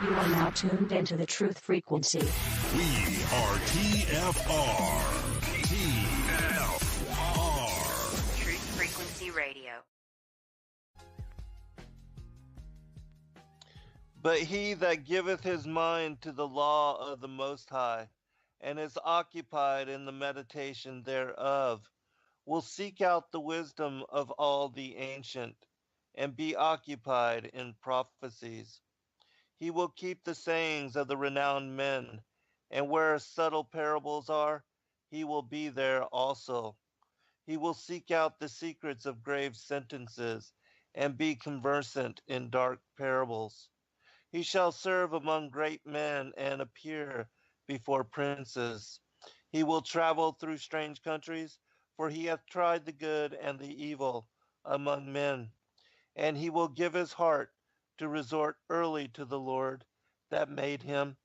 You are now tuned into the truth frequency. We are TFR. TFR. Truth Frequency Radio. But he that giveth his mind to the law of the Most High, and is occupied in the meditation thereof, will seek out the wisdom of all the ancient, and be occupied in prophecies. He will keep the sayings of the renowned men, and where subtle parables are, he will be there also. He will seek out the secrets of grave sentences, and be conversant in dark parables. He shall serve among great men, and appear before princes. He will travel through strange countries, for he hath tried the good and the evil among men. And he will give his heart to resort early to the Lord that made him,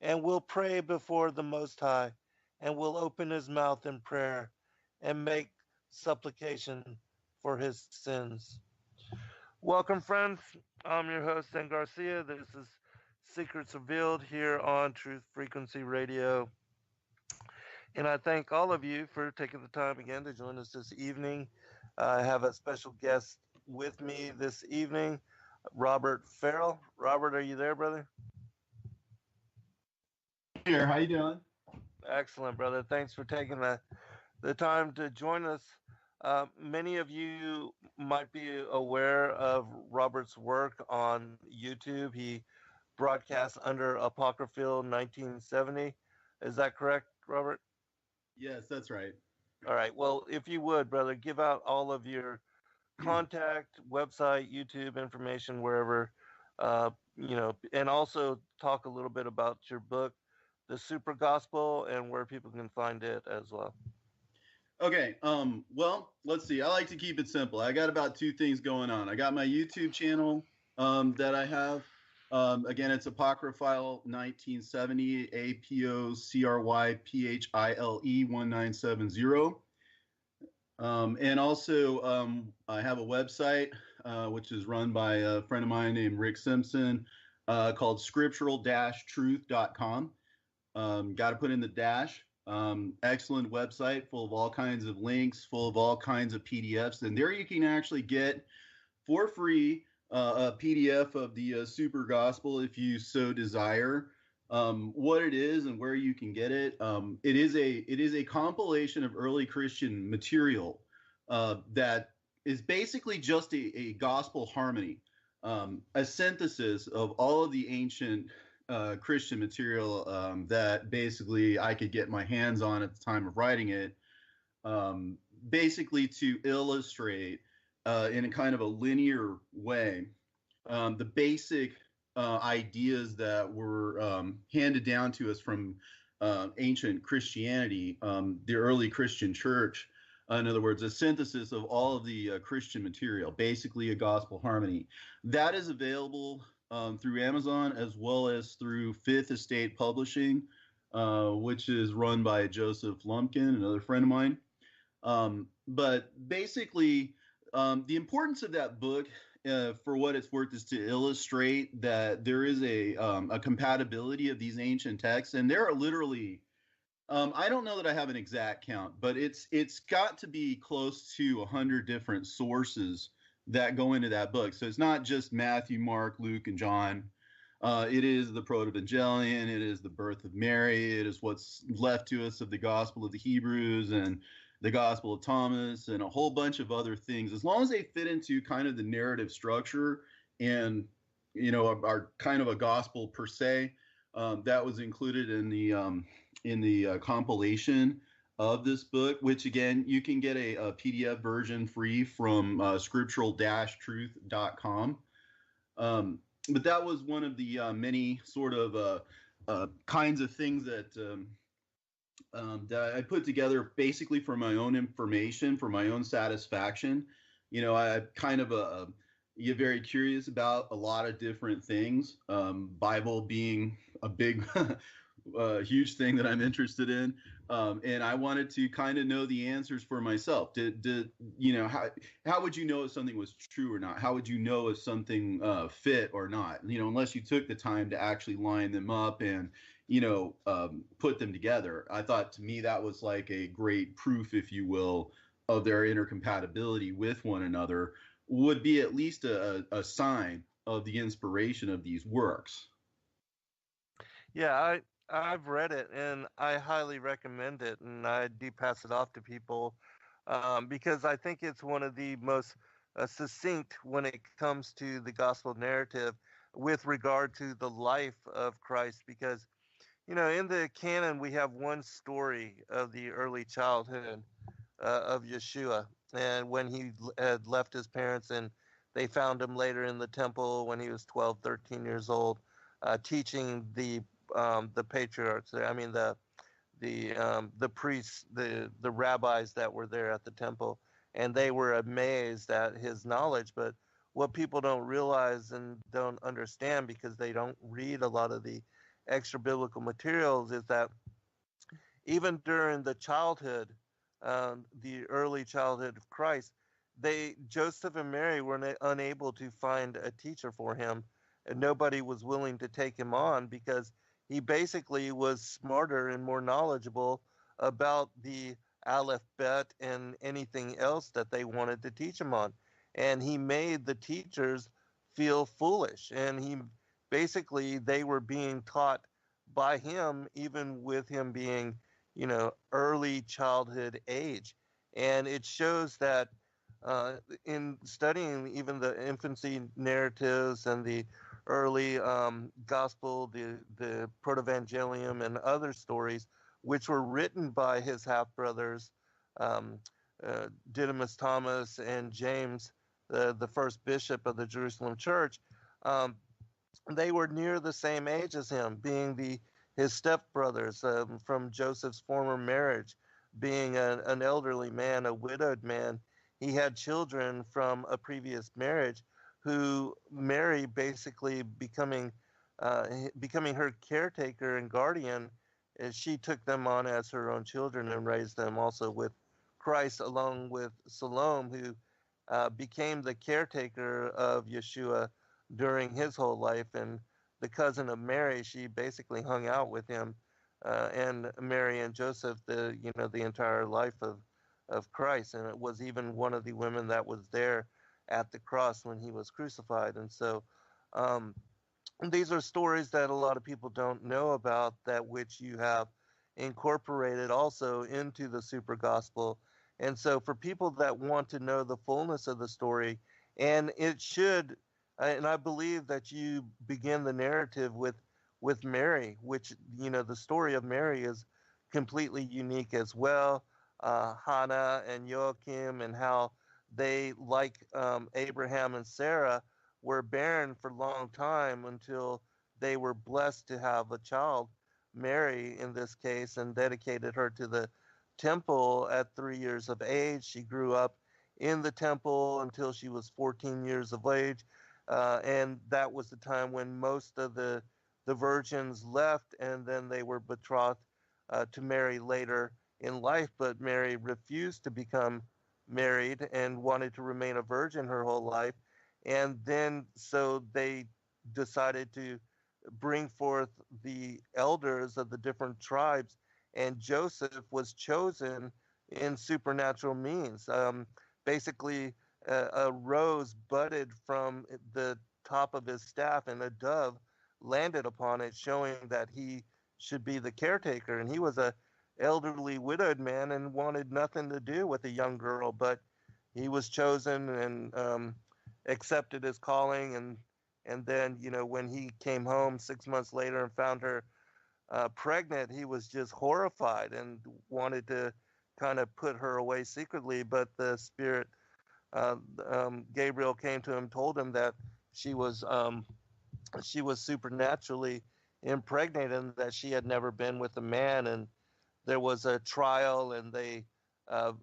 and will pray before the Most High, and will open his mouth in prayer, and make supplication for his sins. Welcome, friends. I'm your host, Garcia. This is Secrets Revealed here on Truth Frequency Radio. And I thank all of you for taking the time again to join us this evening. I have a special guest with me this evening, Robert Farrell. Robert, are you there, brother? Here, how you doing? Excellent, brother. Thanks for taking the time to join us. Many of you might be aware of Robert's work on YouTube. He broadcasts under Apocryphal 1970. Is that correct, Robert? Yes, that's right. All right. Well, if you would, brother, give out all of your contact, website, YouTube information, wherever, and also talk a little bit about your book, The Super Gospel, and where people can find it as well. Okay. Well, let's see. I like to keep it simple. I got about two things going on. I got my YouTube channel that I have. Again, it's Apocryphal 1970, APOCRYPHILE 1970. And also, I have a website, which is run by a friend of mine named Rick Simpson, called scriptural-truth.com. Got to put in the dash. Excellent website full of all kinds of links, full of all kinds of PDFs. And there you can actually get for free a PDF of the Super Gospel if you so desire. What it is and where you can get it. It is a compilation of early Christian material that is basically just a gospel harmony, a synthesis of all of the ancient Christian material that basically I could get my hands on at the time of writing it, basically to illustrate in a kind of a linear way the basic ideas that were handed down to us from ancient Christianity, the early Christian church. In other words, a synthesis of all of the Christian material, basically a gospel harmony. That is available through Amazon as well as through Fifth Estate Publishing, which is run by Joseph Lumpkin, another friend of mine. But basically, the importance of that book, for what it's worth, is to illustrate that there is a compatibility of these ancient texts, and there are literally, I don't know that I have an exact count, but it's got to be close to 100 different sources that go into that book. So it's not just Matthew, Mark, Luke, and John. It is the Proto-Evangelion. It is the birth of Mary. It is what's left to us of the Gospel of the Hebrews and the Gospel of Thomas and a whole bunch of other things. As long as they fit into kind of the narrative structure and, are kind of a gospel per se, that was included in the compilation of this book, which again, you can get a PDF version free from scriptural-truth.com. But that was one of the many sort of kinds of things that I put together basically for my own information, for my own satisfaction. I kind of get very curious about a lot of different things, Bible being a big, huge thing that I'm interested in. And I wanted to kind of know the answers for myself. Did how would you know if something was true or not? How would you know if something fit or not? Unless you took the time to actually line them up and put them together. I thought, to me, that was like a great proof, if you will, of their intercompatibility with one another. Would be at least a sign of the inspiration of these works. Yeah, I've read it and I highly recommend it, and I do pass it off to people because I think it's one of the most succinct when it comes to the gospel narrative with regard to the life of Christ. Because in the canon we have one story of the early childhood of Yeshua, and when he had left his parents and they found him later in the temple when he was 12, 13 years old, teaching the patriarchs. I mean the priests, the rabbis that were there at the temple, and they were amazed at his knowledge. But what people don't realize and don't understand, because they don't read a lot of the extra biblical materials, is that even during the childhood, the early childhood of Christ, Joseph and Mary were unable to find a teacher for him, and nobody was willing to take him on because he basically was smarter and more knowledgeable about the Aleph Bet and anything else that they wanted to teach him on. And he made the teachers feel foolish. And they were being taught by him, even with him being, early childhood age. And it shows that in studying even the infancy narratives and the early gospel, the Protevangelium, and other stories, which were written by his half brothers, um, Didymus Thomas and James, the first bishop of the Jerusalem church. Um, they were near the same age as him, being his stepbrothers from Joseph's former marriage, being an elderly man, a widowed man. He had children from a previous marriage, who Mary basically becoming her caretaker and guardian. She took them on as her own children and raised them also with Christ, along with Salome, who became the caretaker of Yeshua during his whole life, and the cousin of Mary. She basically hung out with him, and Mary and Joseph, the entire life of Christ, and it was even one of the women that was there at the cross when he was crucified. And so um, these are stories that a lot of people don't know about, that which you have incorporated also into the super gospel. And so for people that want to know the fullness of the story, and it should, and I believe that you begin the narrative with Mary, which, the story of Mary is completely unique as well. Hannah and Joachim, and how they, like Abraham and Sarah, were barren for a long time until they were blessed to have a child, Mary in this case, and dedicated her to the temple at 3 years of age. She grew up in the temple until she was 14 years of age. And that was the time when most of the virgins left, and then they were betrothed to Mary later in life. But Mary refused to become married and wanted to remain a virgin her whole life. And then so they decided to bring forth the elders of the different tribes, and Joseph was chosen in supernatural means. Basically, a rose budded from the top of his staff, and a dove landed upon it, showing that he should be the caretaker. And he was a elderly widowed man and wanted nothing to do with a young girl, but he was chosen and accepted his calling. And then, when he came home 6 months later and found her pregnant, he was just horrified and wanted to kind of put her away secretly. But the spirit, Gabriel, came to him, told him that she was supernaturally impregnated, and that she had never been with a man. And there was a trial, and uh,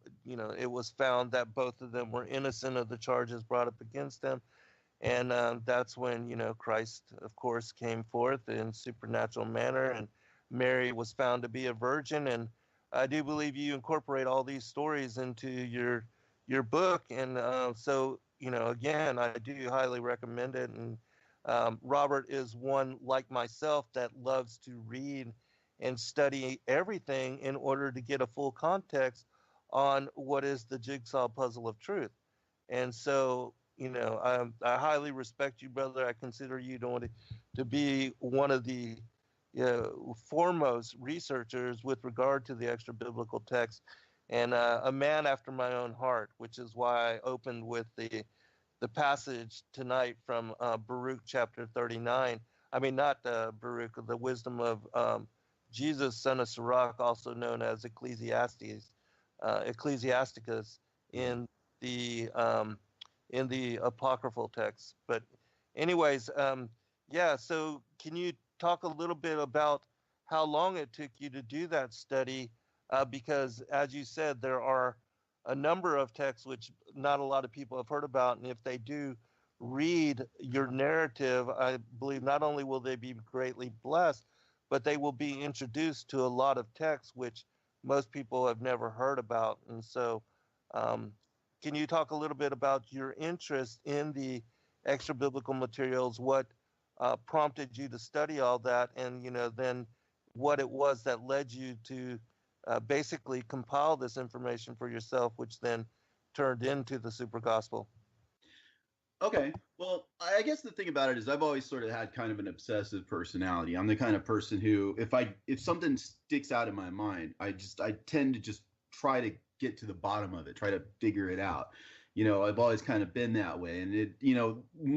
it was found that both of them were innocent of the charges brought up against them. And that's when, Christ, of course, came forth in supernatural manner, and Mary was found to be a virgin. And I do believe you incorporate all these stories into your book, and so again, I do highly recommend it. And Robert is one like myself that loves to read and study everything in order to get a full context on what is the jigsaw puzzle of truth. And so, I highly respect you, brother. I consider you to be one of the foremost researchers with regard to the extra biblical text, and a man after my own heart, which is why I opened with the passage tonight from Baruch chapter 39. I mean, not Baruch, the wisdom of Jesus, son of Sirach, also known as Ecclesiasticus in the apocryphal text. But anyways, yeah. So can you talk a little bit about how long it took you to do that study? Because as you said, there are a number of texts which not a lot of people have heard about, and if they do read your narrative, I believe not only will they be greatly blessed, but they will be introduced to a lot of texts which most people have never heard about. And so, um, can you talk a little bit about your interest in the extra biblical materials? What prompted you to study all that, and then what it was that led you to basically compile this information for yourself, which then turned into the super gospel? Okay. Well, I guess the thing about it is I've always sort of had kind of an obsessive personality. I'm the kind of person who, if something sticks out in my mind, I tend to just try to get to the bottom of it, try to figure it out. I've always kind of been that way, and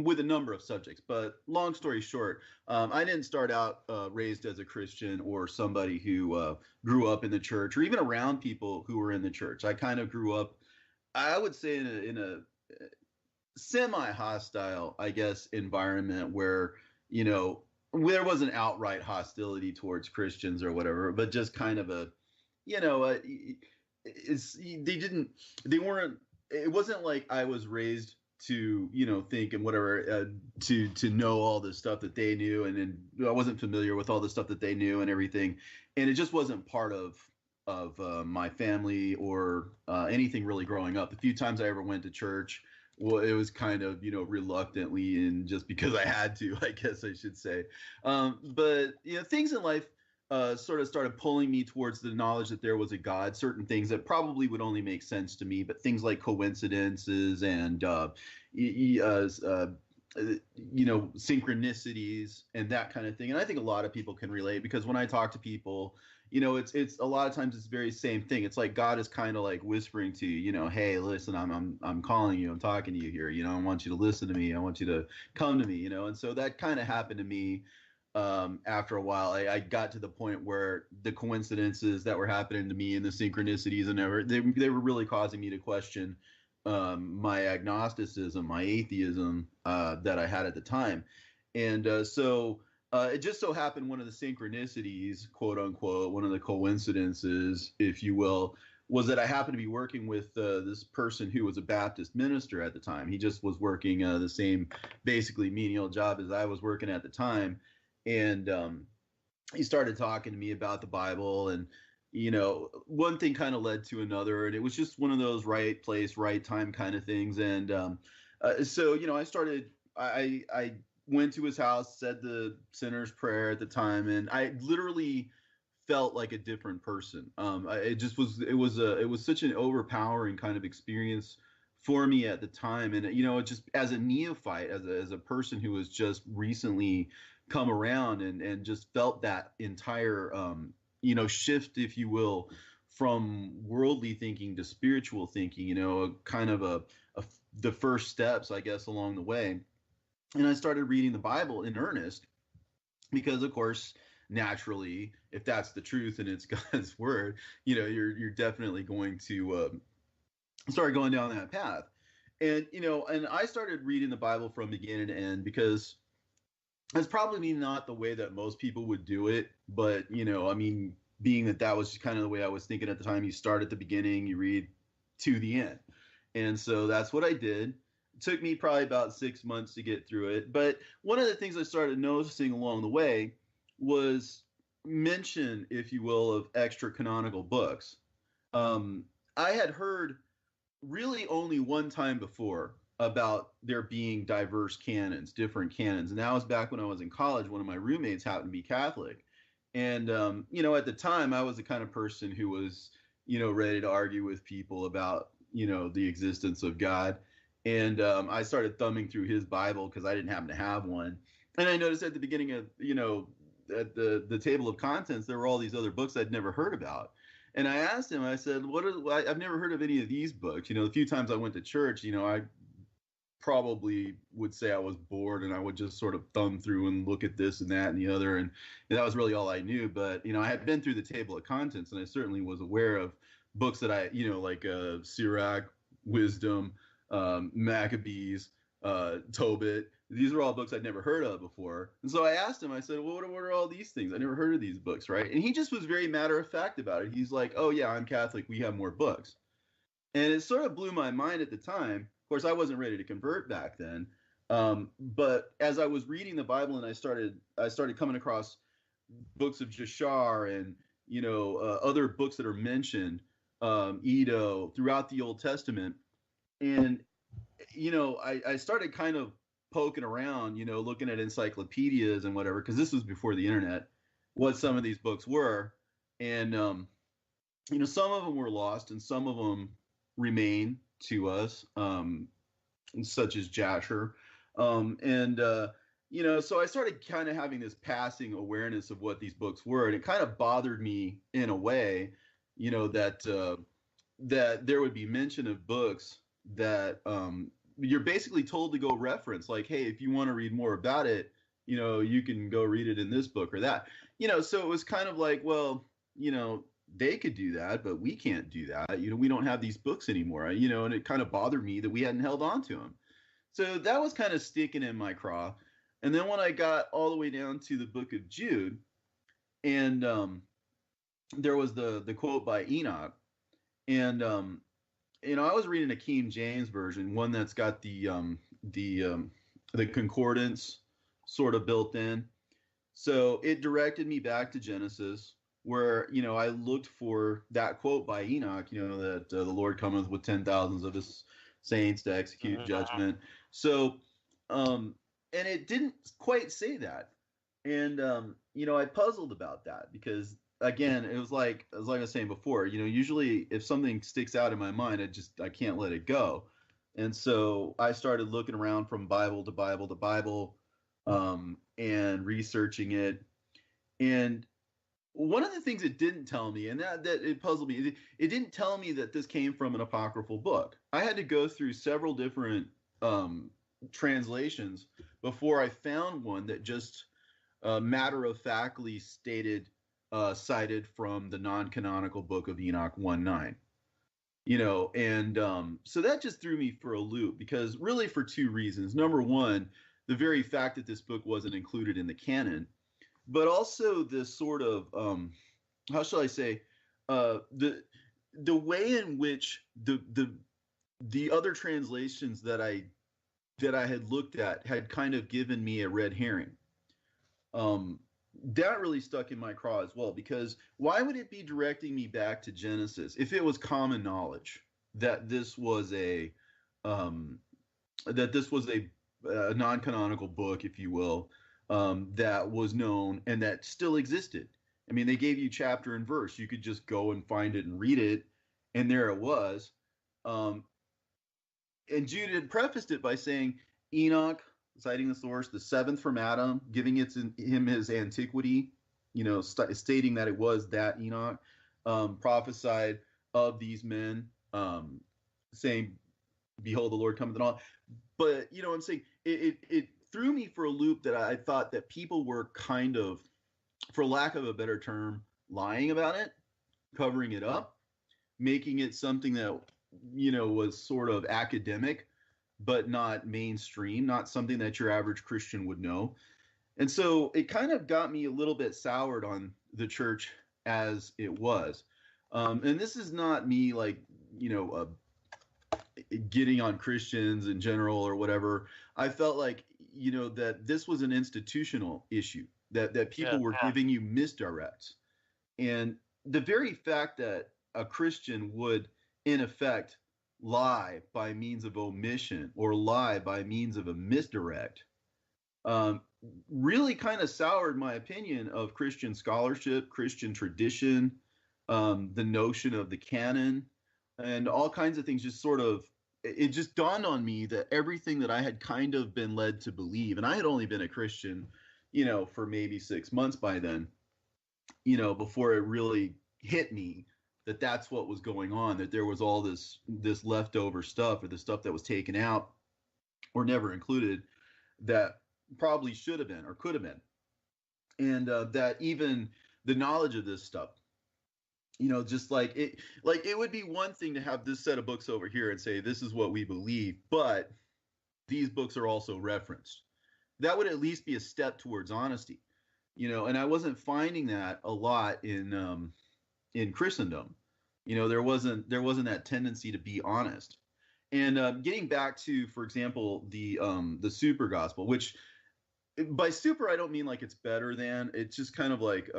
with a number of subjects. But long story short, I didn't start out raised as a Christian or somebody who grew up in the church or even around people who were in the church. I kind of grew up, I would say, in a semi-hostile, I guess, environment where, there wasn't outright hostility towards Christians or whatever, but just kind of a, they weren't, it wasn't like I was raised to, think and whatever, to know all the stuff that they knew. And then I wasn't familiar with all the stuff that they knew and everything. And it just wasn't part of my family or anything really growing up. The few times I ever went to church, well, it was kind of, reluctantly and just because I had to, I guess I should say. But, things in life sort of started pulling me towards the knowledge that there was a God, certain things that probably would only make sense to me, but things like coincidences and, synchronicities and that kind of thing. And I think a lot of people can relate because when I talk to people, it's a lot of times it's the very same thing. It's like God is kind of like whispering to you, hey, listen, I'm calling you, I'm talking to you here. I want you to listen to me. I want you to come to me. And so that kind of happened to me. After a while, I got to the point where the coincidences that were happening to me and the synchronicities and they were really causing me to question my agnosticism, my atheism that I had at the time. And so it just so happened one of the synchronicities, quote unquote, one of the coincidences, if you will, was that I happened to be working with this person who was a Baptist minister at the time. He just was working the same basically menial job as I was working at the time. And he started talking to me about the Bible, and one thing kind of led to another, and it was just one of those right place, right time kind of things. And so I went to his house, said the sinner's prayer at the time, and I literally felt like a different person. It was such an overpowering kind of experience for me at the time, and just as a neophyte, as a person who was just recently come around and just felt that entire shift, if you will, from worldly thinking to spiritual thinking, kind of the first steps, I guess, along the way. And I started reading the Bible in earnest because, of course, naturally, if that's the truth and it's God's word, you're definitely going to start going down that path. And and I started reading the Bible from beginning to end because it's probably not the way that most people would do it, but being that was just kind of the way I was thinking at the time. You start at the beginning, you read to the end, and so that's what I did. It took me probably about 6 months to get through it, but one of the things I started noticing along the way was mention, if you will, of extra canonical books. Um, I had heard really only one time before about there being diverse canons, different canons. And that was back when I was in college. One of my roommates happened to be Catholic. And, at the time, I was the kind of person who was, ready to argue with people about, the existence of God. And I started thumbing through his Bible because I didn't happen to have one. And I noticed at the beginning of, at the table of contents, there were all these other books I'd never heard about. And I asked him, I said, I've never heard of any of these books. The few times I went to church, I probably would say I was bored and I would just sort of thumb through and look at this and that and the other. And that was really all I knew. But, I had been through the table of contents and I certainly was aware of books that I, like Sirach, Wisdom, Maccabees, Tobit. These are all books I'd never heard of before. And so I asked him, I said, well, what are all these things? I never heard of these books, right? And he just was very matter of fact about it. He's like, oh, yeah, I'm Catholic. We have more books. And it sort of blew my mind at the time. Of course, I wasn't ready to convert back then. But as I was reading the Bible and I started coming across books of Jashar and, other books that are mentioned, Edo, throughout the Old Testament. And, I started kind of poking around, looking at encyclopedias and whatever, because this was before the internet, what some of these books were. And, some of them were lost and some of them remain to us, such as Jasher. So I started kind of having this passing awareness of what these books were. And it kind of bothered me in a way, that there would be mention of books that, you're basically told to go reference, like, hey, if you want to read more about it, you can go read it in this book or that, so it was kind of like, well, they could do that, but we can't do that. We don't have these books anymore, and it kind of bothered me that we hadn't held on to them. So that was kind of sticking in my craw. And then when I got all the way down to the book of Jude, and there was the quote by Enoch, and I was reading a King James version, one that's got the concordance sort of built in. So it directed me back to Genesis, where I looked for that quote by Enoch, that the Lord cometh with 10,000s of his saints to execute judgment. So, and it didn't quite say that, and I puzzled about that because, again, it was like I was saying before, usually if something sticks out in my mind, I can't let it go. And so I started looking around from Bible to Bible to Bible, and researching it. And one of the things it didn't tell me, and that it puzzled me, it didn't tell me that this came from an apocryphal book. I had to go through several different translations before I found one that just matter-of-factly cited from the non-canonical book of Enoch 1:9. And so that just threw me for a loop, because really for two reasons. Number one, the very fact that this book wasn't included in the canon, but also this sort of, how shall I say, the way in which the other translations that I had looked at had kind of given me a red herring. That really stuck in my craw as well, because why would it be directing me back to Genesis if it was common knowledge that this was a non-canonical book, if you will, that was known and that still existed? I mean, they gave you chapter and verse. You could just go and find it and read it, and there it was. And Jude had prefaced it by saying, Enoch, citing the source, the seventh from Adam, giving him his antiquity, stating that it was that Enoch, prophesied of these men, saying, behold, the Lord cometh and all. But, I'm saying, it threw me for a loop that I thought that people were kind of, for lack of a better term, lying about it, covering it up, making it something that, was sort of academic, but not mainstream, not something that your average Christian would know. And so it kind of got me a little bit soured on the church as it was. And this is not me getting on Christians in general or whatever. I felt like, that this was an institutional issue. that people were giving you misdirects. And the very fact that a Christian would, in effect, lie by means of omission or lie by means of a misdirect um, really kind of soured my opinion of Christian scholarship, Christian tradition, the notion of the canon, and all kinds of things. Just sort of, it just dawned on me that everything that I had kind of been led to believe, and I had only been a Christian, for maybe 6 months by then, before it really hit me that that's what was going on, that there was all this leftover stuff, or the stuff that was taken out or never included, that probably should have been or could have been. And that even the knowledge of this stuff, just like it would be one thing to have this set of books over here and say, this is what we believe, but these books are also referenced. That would at least be a step towards honesty, and I wasn't finding that a lot in Christendom. There wasn't that tendency to be honest. And getting back to, for example, the super gospel, which by super I don't mean like it's better than, it's just kind of like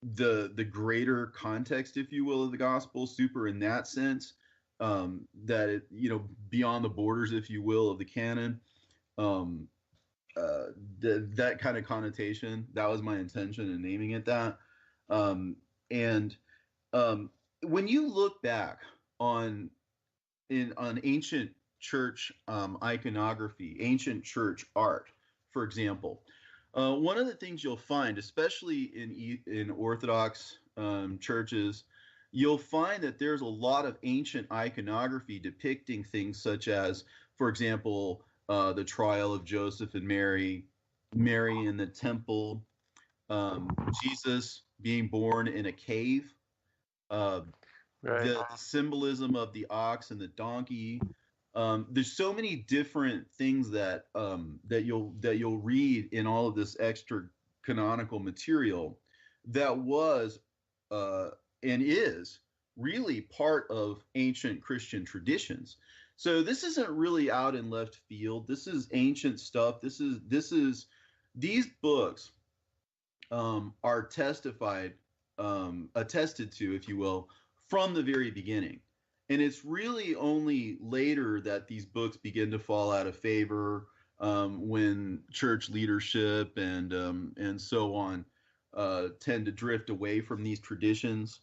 the greater context, if you will, of the gospel, super in that sense, that it, beyond the borders, if you will, of the canon, that kind of connotation. That was my intention in naming it that. And when you look back on ancient church iconography, ancient church art, for example, one of the things you'll find, especially in Orthodox churches, you'll find that there's a lot of ancient iconography depicting things such as, for example, the trial of Joseph and Mary, Mary in the temple, Jesus being born in a cave, the symbolism of the ox and the donkey. There's so many different things that you'll read in all of this extra canonical material that was and is really part of ancient Christian traditions. So this isn't really out in left field. This is ancient stuff. These books are attested to, if you will, from the very beginning. And it's really only later that these books begin to fall out of favor, when church leadership and so on tend to drift away from these traditions,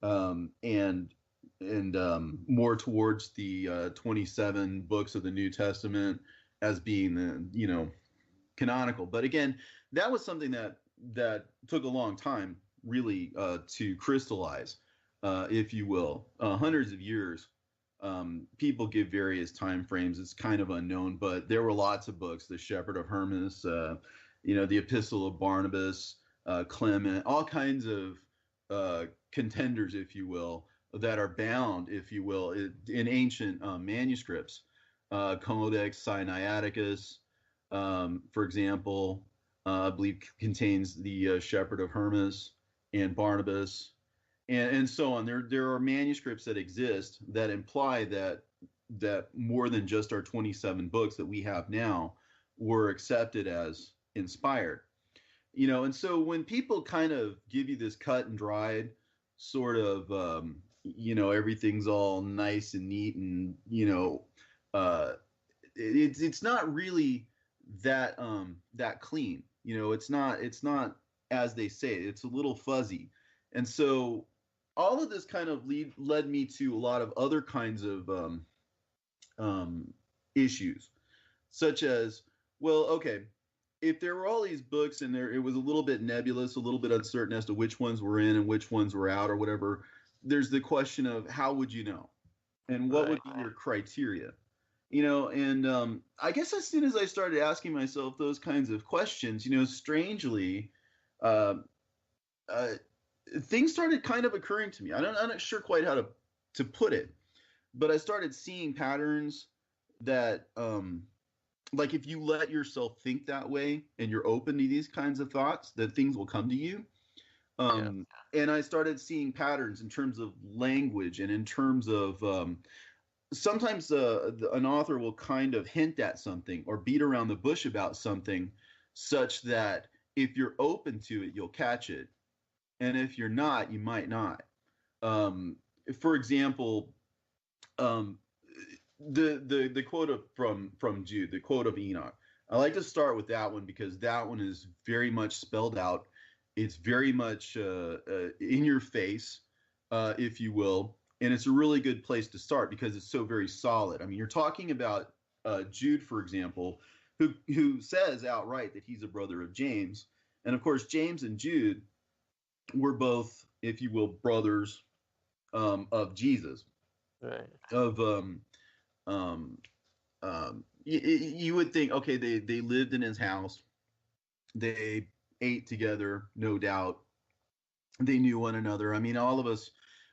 and more towards the 27 books of the New Testament as being canonical. But again, that was something that took a long time really to crystallize. If you will, hundreds of years. People give various time frames. It's kind of unknown, but there were lots of books: The Shepherd of Hermas, the Epistle of Barnabas, Clement, all kinds of contenders, if you will, that are bound, if you will, in ancient manuscripts. Codex Sinaiticus, for example, I believe contains the Shepherd of Hermas and Barnabas. And so on. There are manuscripts that exist that imply that more than just our 27 books that we have now were accepted as inspired. And so when people kind of give you this cut and dried sort of, everything's all nice and neat, and it's not really that clean. It's not as they say. It's a little fuzzy. And so all of this kind of led me to a lot of other kinds of issues, such as, well, okay, if there were all these books and it was a little bit nebulous, a little bit uncertain as to which ones were in and which ones were out or whatever, there's the question of how would you know? And what would be your criteria? And I guess as soon as I started asking myself those kinds of questions, strangely, things started kind of occurring to me. I'm not sure quite how to put it, but I started seeing patterns that, like if you let yourself think that way and you're open to these kinds of thoughts, that things will come to you. And I started seeing patterns in terms of language and in terms of sometimes an author will kind of hint at something or beat around the bush about something such that if you're open to it, you'll catch it, and if you're not, you might not. Um, for example, um, the quote from Jude, the quote of Enoch. I like to start with that one because that one is very much spelled out. It's very much in your face, if you will, and it's a really good place to start because it's so very solid. I mean, you're talking about Jude, for example, who says outright that he's a brother of James, and of course, James and Jude were both, if you will, brothers of Jesus, Right. of um, you would think, okay, they lived in his house, they ate together, no doubt, they knew one another. I mean, all of us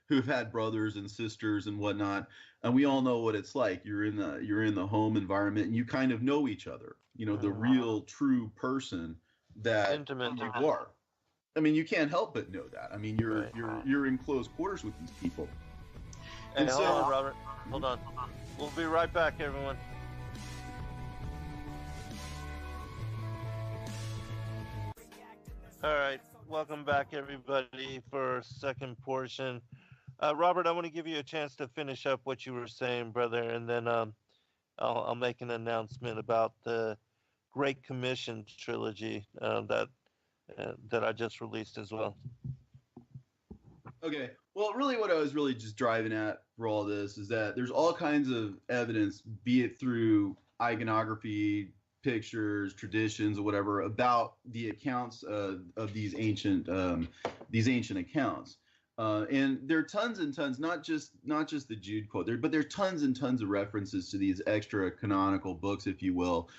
who've had brothers and sisters and whatnot, and we all know what it's like. You're in the home environment, and you kind of know each other. You know, the real, true person that Intimate. you are. I mean, you can't help but know that. I mean, Right. you're in close quarters with these people. Hey, And hold so- on, Robert. Hold on. We'll be right back, everyone. All right. Welcome back, everybody, for second portion. Robert, I want to give you a chance to finish up what you were saying, brother, and then I'll make an announcement about the Great Commission trilogy that I just released as well. Okay. Well, really, what I was really just driving at for all this is that there's all kinds of evidence, be it through iconography, pictures, traditions, or whatever, about the accounts of these ancient accounts. And there are tons and tons, not just the Jude quote, but there are tons and tons of references to these extra canonical books, if you will,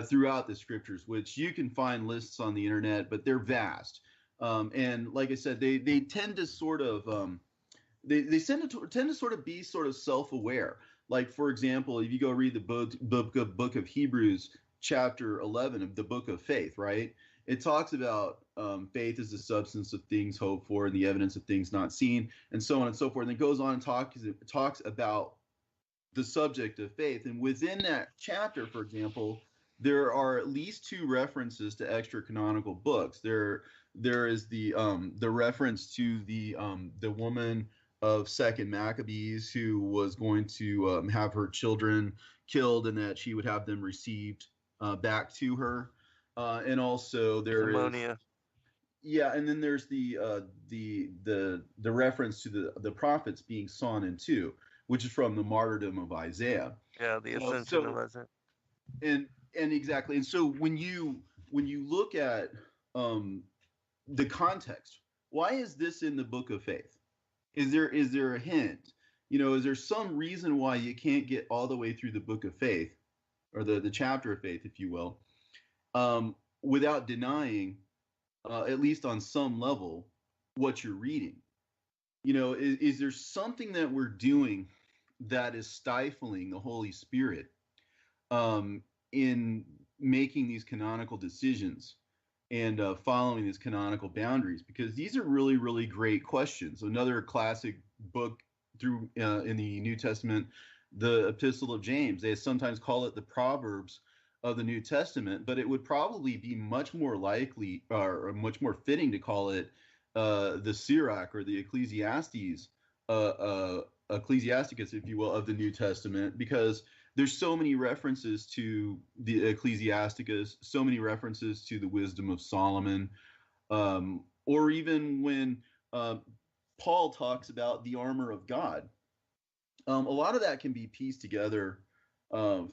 throughout the scriptures, which you can find lists on the internet, but they're vast. And like I said, they tend to sort of they tend to sort of be sort of self-aware. Like, for example, if you go read the book of Hebrews, chapter 11 of the book of faith, right? It talks about faith is the substance of things hoped for and the evidence of things not seen, and so on and so forth. And it goes on and talks about the subject of faith. And within that chapter, for example, there are at least two references to extra canonical books. There is the reference to the woman of Second Maccabees who was going to have her children killed and that she would have them received back to her, and also there is Ammonia. yeah, and then there's the reference to the prophets being sawn in two, which is from the martyrdom of Isaiah. Yeah, the Well, ascension so- of Isaiah. And exactly, and so when you look at the context, why is this in the book of faith? Is there a hint? You know, is there some reason why you can't get all the way through the book of faith, or the chapter of faith, if you will, without denying, at least on some level, what you're reading? You know, is there something that we're doing that is stifling the Holy Spirit in making these canonical decisions and following these canonical boundaries? Because these are really, really great questions. Another classic book through in the New Testament, the Epistle of James. They sometimes call it the Proverbs of the New Testament, but it would probably be much more likely or much more fitting to call it the Sirach or the Ecclesiastes, Ecclesiasticus, if you will, of the New Testament, because there's so many references to the Ecclesiasticus, so many references to the wisdom of Solomon, or even when Paul talks about the armor of God. A lot of that can be pieced together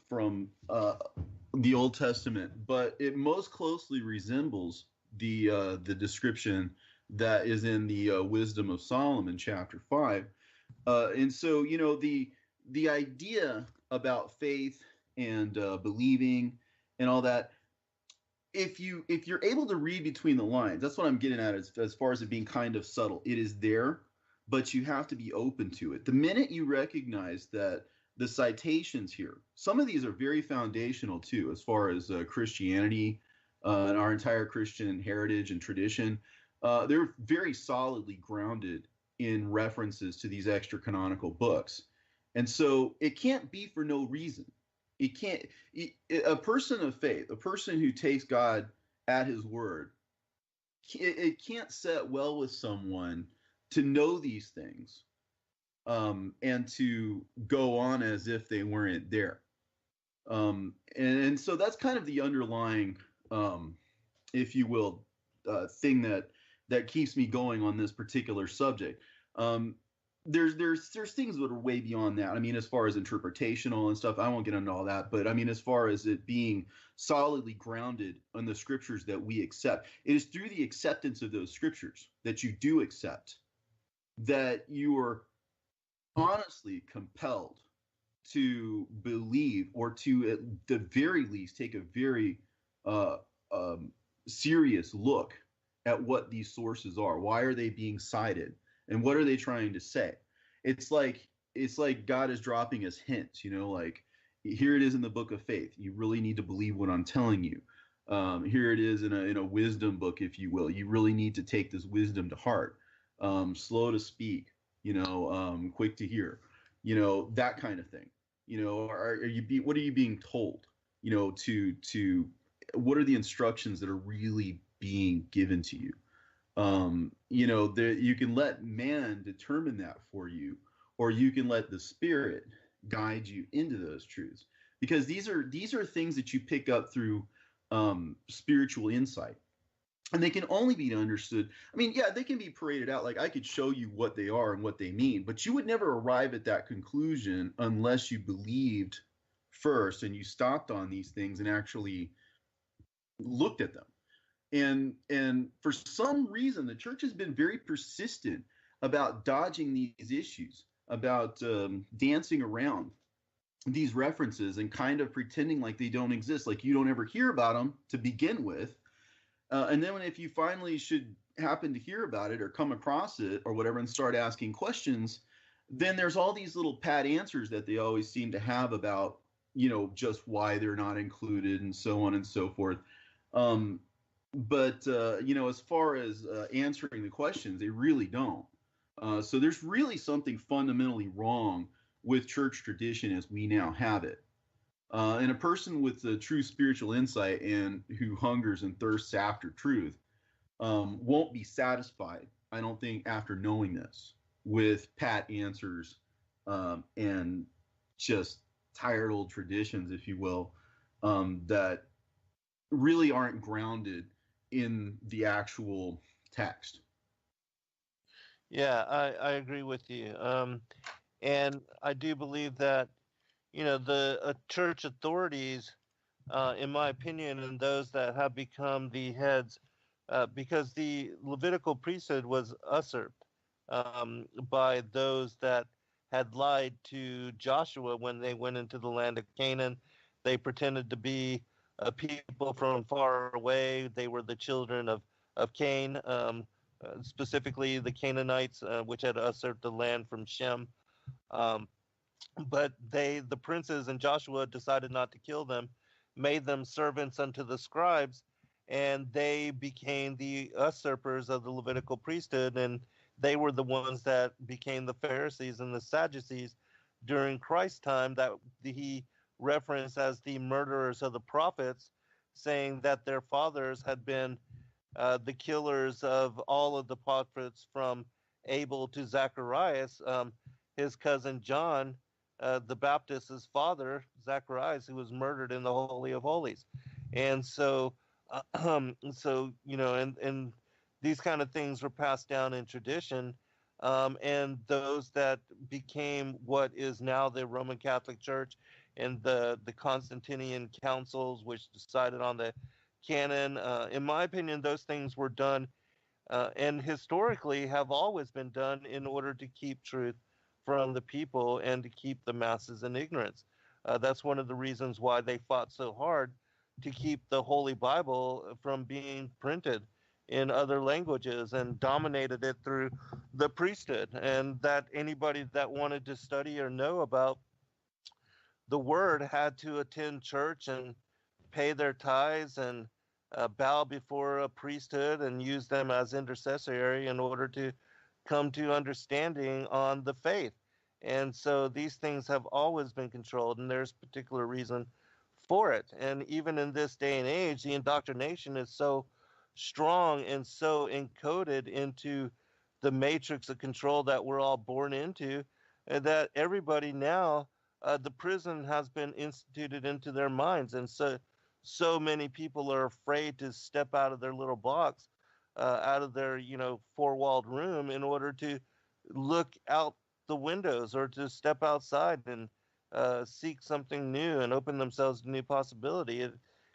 from the Old Testament, but it most closely resembles the description that is in the Wisdom of Solomon, chapter 5. And so, you know, the idea about faith and believing and all that, if you're able to read between the lines, that's what I'm getting at as far as it being kind of subtle. It is there, but you have to be open to it. The minute you recognize that the citations here, some of these are very foundational too, as far as Christianity and our entire Christian heritage and tradition. They're very solidly grounded in references to these extra canonical books. And so it can't be for no reason. It can't. A person of faith, a person who takes God at his word. It can't set well with someone to know these things, and to go on as if they weren't there. And so that's kind of the underlying, if you will, thing that keeps me going on this particular subject. Um, there's things that are way beyond that. I mean, as far as interpretational and stuff, I won't get into all that. But I mean, as far as it being solidly grounded on the scriptures that we accept, it is through the acceptance of those scriptures that you do accept, that you are honestly compelled to believe, or to at the very least take a very uh, serious look at what these sources are. Why are they being cited, and what are they trying to say? It's like God is dropping us hints. Like, here it is in the book of faith. You really need to believe what I'm telling you. Here it is in a wisdom book, if you will. You really need to take this wisdom to heart. Slow to speak, quick to hear, that kind of thing. What are you being told? To what are the instructions that are really being given to you? You can let man determine that for you, or you can let the Spirit guide you into those truths, because these are things that you pick up through spiritual insight, and they can only be understood. I mean, yeah, they can be paraded out. Like, I could show you what they are and what they mean, but you would never arrive at that conclusion unless you believed first, and you stopped on these things and actually looked at them. And for some reason, the church has been very persistent about dodging these issues, about dancing around these references and kind of pretending like they don't exist, like you don't ever hear about them to begin with. And then if you finally should happen to hear about it or come across it or whatever and start asking questions, then there's all these little pat answers that they always seem to have about, just why they're not included and so on and so forth. But as far as answering the questions, they really don't. So there's really something fundamentally wrong with church tradition as we now have it. And a person with a true spiritual insight and who hungers and thirsts after truth won't be satisfied, I don't think, after knowing this, with pat answers and just tired old traditions, if you will, that really aren't grounded in the actual text. Yeah, I agree with you. And I do believe that, the church authorities, in my opinion, and those that have become the heads, because the Levitical priesthood was usurped by those that had lied to Joshua when they went into the land of Canaan. They pretended to be people from far away. They were the children of Cain, specifically the Canaanites, which had usurped the land from Shem. Um, but the princes and Joshua decided not to kill them, made them servants unto the scribes, and they became the usurpers of the Levitical priesthood, and they were the ones that became the Pharisees and the Sadducees during Christ's time, that he referenced as the murderers of the prophets, saying that their fathers had been the killers of all of the prophets from Abel to Zacharias. His cousin John the Baptist's father, Zacharias, who was murdered in the Holy of Holies. And so, and these kind of things were passed down in tradition. And those that became what is now the Roman Catholic Church and the Constantinian councils, which decided on the canon, in my opinion, those things were done and historically have always been done in order to keep truth from the people and to keep the masses in ignorance. That's one of the reasons why they fought so hard to keep the Holy Bible from being printed in other languages and dominated it through the priesthood, and that anybody that wanted to study or know about the word had to attend church and pay their tithes and bow before a priesthood and use them as intercessory in order to come to understanding on the faith. And so these things have always been controlled, and there's particular reason for it. And even in this day and age, the indoctrination is so strong and so encoded into the matrix of control that we're all born into, that everybody now, the prison has been instituted into their minds, and so many people are afraid to step out of their little box, out of their four-walled room in order to look out the windows or to step outside and seek something new and open themselves to new possibility.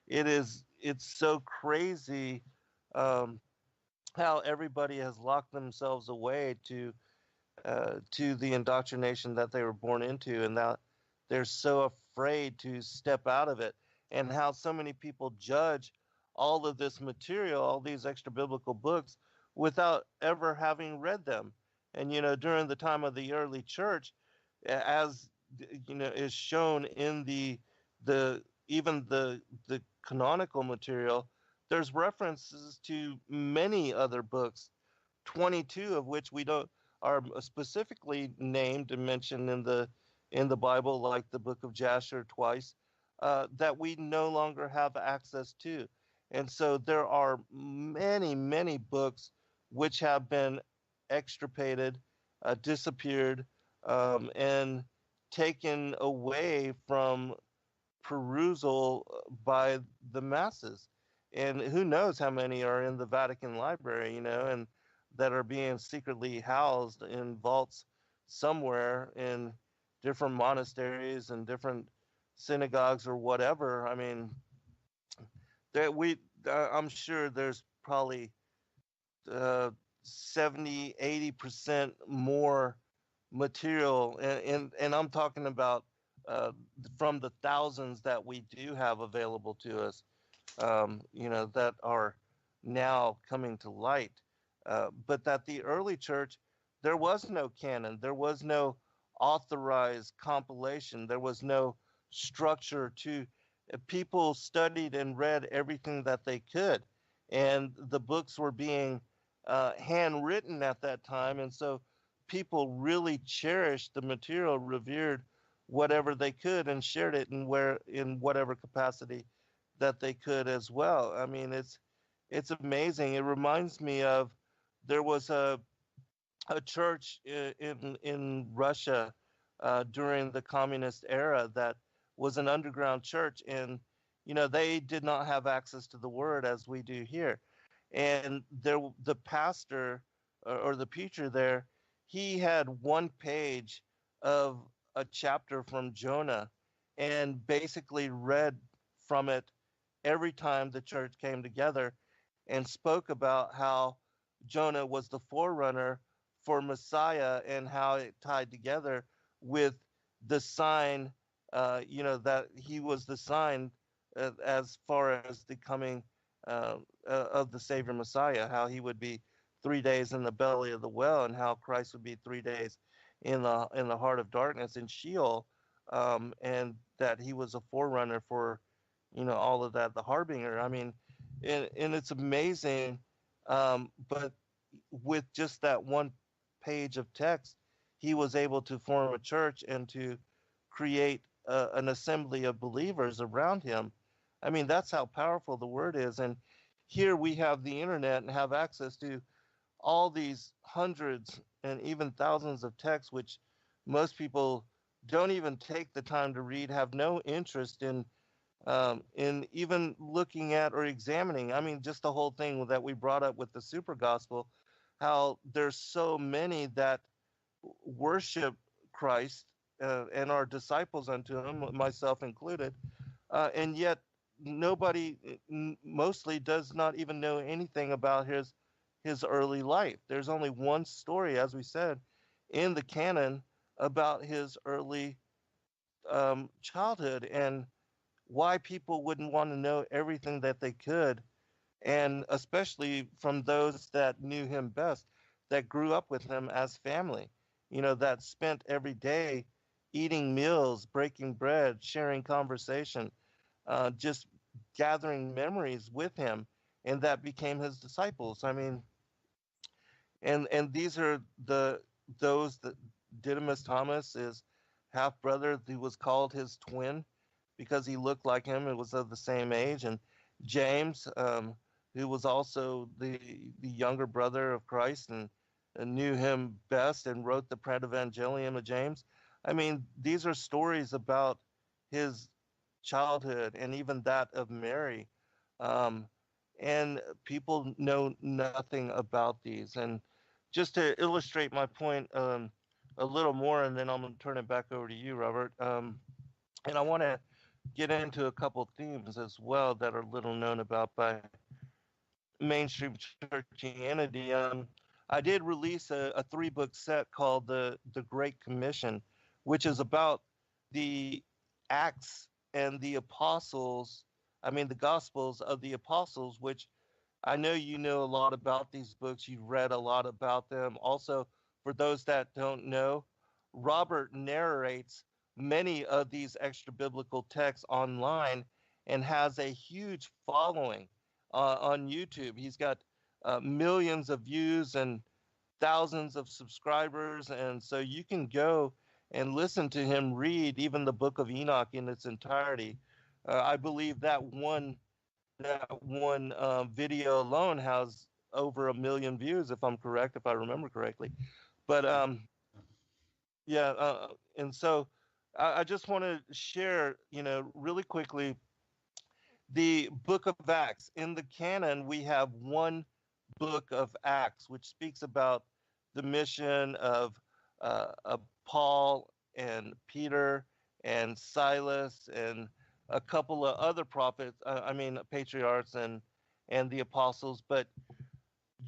It's so crazy, um, how everybody has locked themselves away to the indoctrination that they were born into, and that they're so afraid to step out of it, and how so many people judge all of this material, all these extra biblical books, without ever having read them. And during the time of the early church, as is shown in the even the canonical material, there's references to many other books, 22 of which we don't are specifically named and mentioned in the Bible, like the book of Jasher twice, that we no longer have access to. And so there are many, many books which have been extirpated, disappeared, and taken away from perusal by the masses. And who knows how many are in the Vatican Library, and that are being secretly housed in vaults somewhere in different monasteries and different synagogues or whatever. I mean, I'm sure there's probably uh, 70, 80% more material, and I'm talking about uh, from the thousands that we do have available to us, that are now coming to light. But that the early church, there was no canon, there was no authorized compilation, there was no structure to. People studied and read everything that they could, and the books were being handwritten at that time, and so people really cherished the material, revered whatever they could, and shared it in whatever capacity that they could as well. I mean, it's amazing. It reminds me of, there was a church in Russia during the communist era that was an underground church, and they did not have access to the word as we do here. And the pastor, or the preacher there, he had one page of a chapter from Jonah, and basically read from it every time the church came together, and spoke about how Jonah was the forerunner for Messiah, and how it tied together with the sign, that he was the sign, as far as the coming of the Savior Messiah, how he would be 3 days in the belly of the well, and how Christ would be 3 days in the heart of darkness in Sheol, and that he was a forerunner for all of that, the harbinger. I mean, and it's amazing, but with just that one page of text, he was able to form a church and to create an assembly of believers around him. I mean, that's how powerful the word is. And here we have the internet and have access to all these hundreds and even thousands of texts, which most people don't even take the time to read, have no interest in even looking at or examining. I mean, just the whole thing that we brought up with the super gospel, how there's so many that worship Christ, and are disciples unto him, myself included, and yet nobody, mostly, does not even know anything about his early life. There's only one story, as we said, in the canon about his early childhood, and why people wouldn't want to know everything that they could, and especially from those that knew him best, that grew up with him as family, that spent every day eating meals, breaking bread, sharing conversation, just gathering memories with him, and that became his disciples. I mean, and these are those that Didymus Thomas, is half brother, who was called his twin. because he looked like him. It was of the same age. And James, who was also the younger brother of Christ and knew him best and wrote the Pratevangelium of James. I mean, these are stories about his childhood and even that of Mary. Um, and people know nothing about these. And just to illustrate my point a little more, and then I'm going to turn it back over to you, Robert. And I want to get into a couple themes as well that are little known about by mainstream churchianity. I did release a 3-book set called the Great Commission, which is about the Acts and the Apostles. I mean, the Gospels of the Apostles, which I know you know a lot about these books. You've read a lot about them. Also, for those that don't know, Robert narrates many of these extra biblical texts online and has a huge following on YouTube. He's got millions of views and thousands of subscribers. And so you can go and listen to him read even the book of Enoch in its entirety. I believe that one video alone has over 1 million views, if I'm correct, if I remember correctly. But yeah, and so I just want to share, really quickly, the book of Acts. In the canon, we have one book of Acts, which speaks about the mission of Paul and Peter and Silas and a couple of other prophets, patriarchs and the apostles. But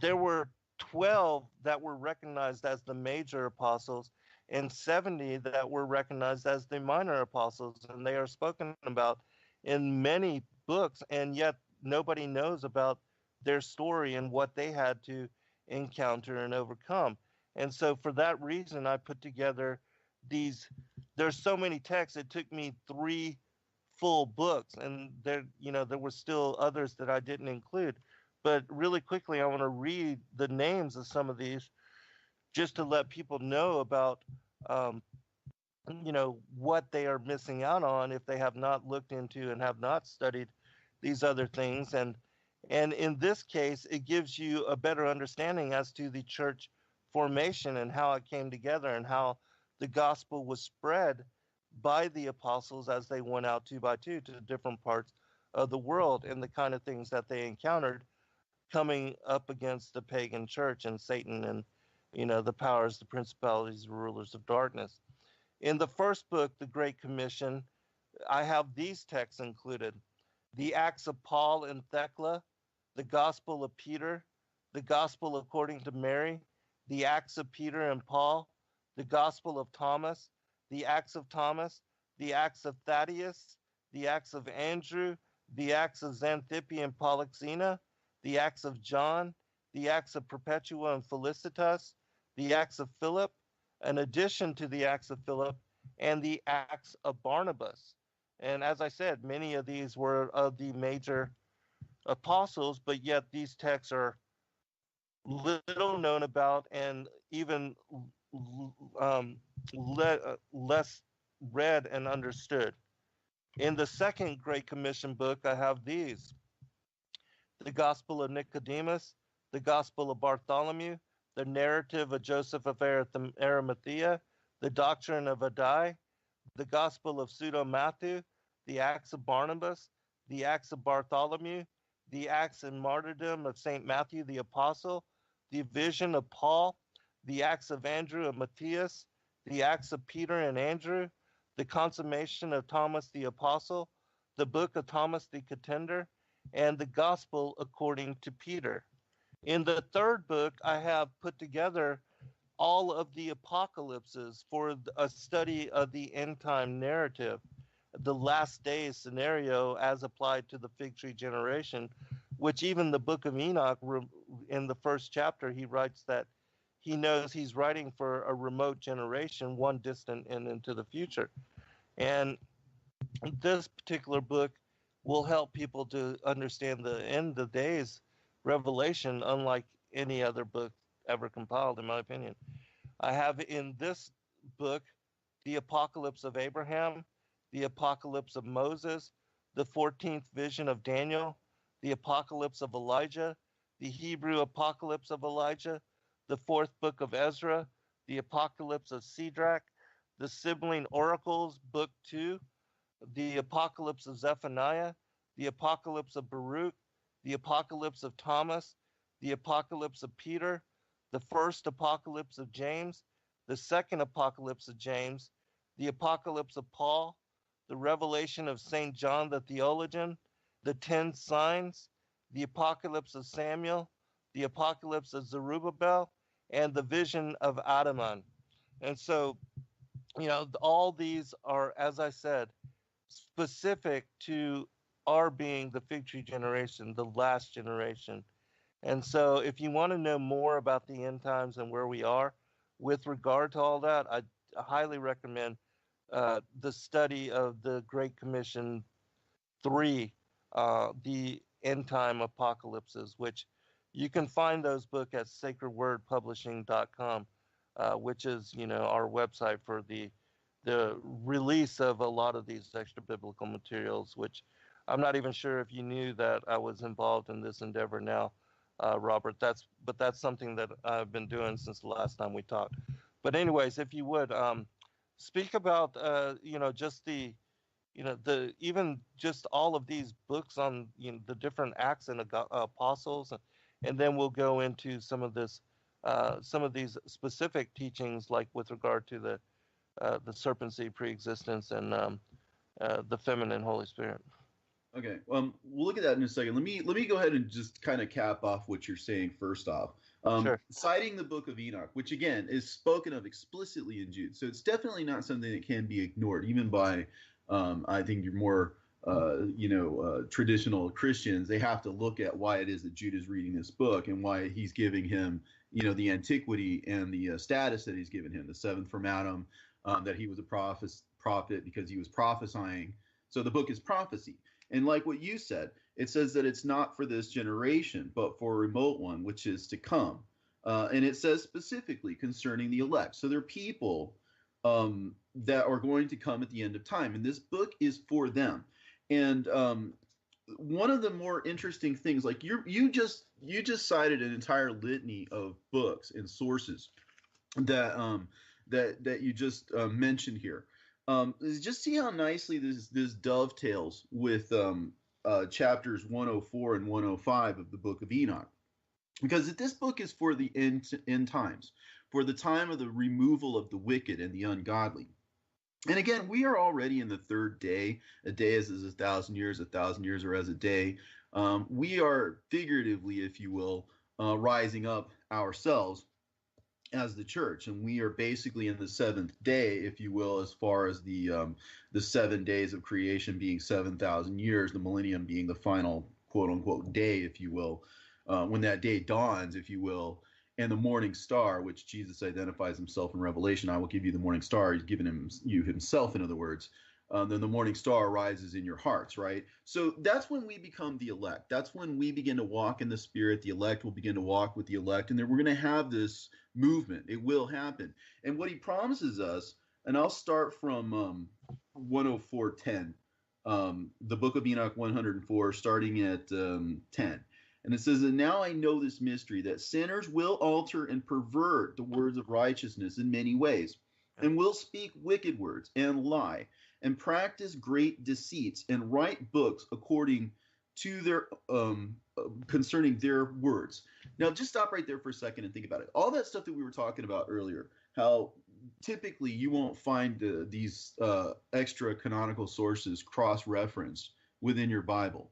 there were 12 that were recognized as the major apostles and 70 that were recognized as the minor apostles. And they are spoken about in many books, and yet nobody knows about their story and what they had to encounter and overcome. And so for that reason, I put together these. There's so many texts, it took me 3 full books, and there were still others that I didn't include. But really quickly, I want to read the names of some of these just to let people know about um, what they are missing out on if they have not looked into and have not studied these other things. And in this case, it gives you a better understanding as to the church formation and how it came together and how the gospel was spread by the apostles as they went out 2 by 2 to different parts of the world, and the kind of things that they encountered coming up against the pagan church and Satan and the powers, the principalities, the rulers of darkness. In the first book, The Great Commission, I have these texts included: the Acts of Paul and Thecla, the Gospel of Peter, the Gospel according to Mary, the Acts of Peter and Paul, the Gospel of Thomas, the Acts of Thomas, the Acts of Thaddeus, the Acts of Andrew, the Acts of Xanthippe and Polyxena, the Acts of John, the Acts of Perpetua and Felicitas, the Acts of Philip, an addition to the Acts of Philip, and the Acts of Barnabas. And as I said, many of these were of the major apostles, but yet these texts are little known about and even less read and understood. In the second Great Commission book, I have these: the Gospel of Nicodemus, the Gospel of Bartholomew, the narrative of Joseph of Arimathea, the Doctrine of Addai, the Gospel of Pseudo Matthew, the Acts of Barnabas, the Acts of Bartholomew, the Acts and Martyrdom of St. Matthew the Apostle, the Vision of Paul, the Acts of Andrew and Matthias, the Acts of Peter and Andrew, the Consummation of Thomas the Apostle, the Book of Thomas the Contender, and the Gospel according to Peter. In the third book, I have put together all of the apocalypses for a study of the end time narrative, the last days scenario as applied to the fig tree generation, which even the book of Enoch, in the first chapter, he writes that he knows he's writing for a remote generation, one distant and into the future. And this particular book will help people to understand the end of days revelation, unlike any other book ever compiled, in my opinion. I have in this book the Apocalypse of Abraham, the apocalypse of Moses, the 14th vision of Daniel, the apocalypse of Elijah, the Hebrew apocalypse of Elijah, the fourth book of Ezra, the apocalypse of Shadrach, the sibling oracles, book 2, the apocalypse of Zephaniah, the apocalypse of Baruch, the apocalypse of Thomas, the apocalypse of Peter, the first apocalypse of James, the second apocalypse of James, the apocalypse of Paul, the revelation of St. John the theologian, the 10 signs, the apocalypse of Samuel, the apocalypse of Zerubbabel, and the vision of Adaman. And so, all these are, as I said, specific to our being the fig tree generation, the last generation. And so, if you want to know more about the end times and where we are with regard to all that, I highly recommend the study of the Great Commission 3, the end time apocalypses, which you can find those books at sacredwordpublishing.com, which is, our website for the release of a lot of these extra biblical materials, which I'm not even sure if you knew that I was involved in this endeavor now, Robert. That's something that I've been doing since the last time we talked. But anyways, if you would speak about just the the even just all of these books on the different acts and apostles, and then we'll go into some of these specific teachings, like with regard to the serpent seed preexistence and the feminine Holy Spirit. Okay, we'll look at that in a second. Let me go ahead and just kind of cap off what you're saying first off. Sure. Citing the book of Enoch, which again is spoken of explicitly in Jude, so it's definitely not something that can be ignored, even by I think your more traditional Christians. They have to look at why it is that Jude is reading this book and why he's giving him the antiquity and the status that he's given him, the seventh from Adam, that he was a prophet because he was prophesying. So the book is prophecy. And like what you said, it says that it's not for this generation, but for a remote one, which is to come. And it says specifically concerning the elect. So there are people that are going to come at the end of time. And this book is for them. And one of the more interesting things, like you just cited an entire litany of books and sources that you just mentioned here. Just see how nicely this dovetails with chapters 104 and 105 of the book of Enoch. Because this book is for the end times, for the time of the removal of the wicked and the ungodly. And again, we are already in the third day. A day is as 1,000 years, 1,000 years are as a day. We are figuratively, if you will, rising up ourselves as the church, and we are basically in the seventh day, if you will, as far as the 7 days of creation being 7,000 years, the millennium being the final quote unquote day, if you will, when that day dawns, if you will, and the morning star, which Jesus identifies himself in Revelation, I will give you the morning star. He's given you himself, in other words. Then the morning star rises in your hearts, right? So that's when we become the elect. That's when we begin to walk in the Spirit. The elect will begin to walk with the elect, and then we're going to have this movement. It will happen. And what he promises us, and I'll start from 104:10, the book of Enoch 104, starting at 10. And it says, "And now I know this mystery, that sinners will alter and pervert the words of righteousness in many ways, and will speak wicked words and lie, and practice great deceits, and write books according to their concerning their words." Now, just stop right there for a second and think about it. All that stuff that we were talking about earlier, how typically you won't find these extra canonical sources cross-referenced within your Bible.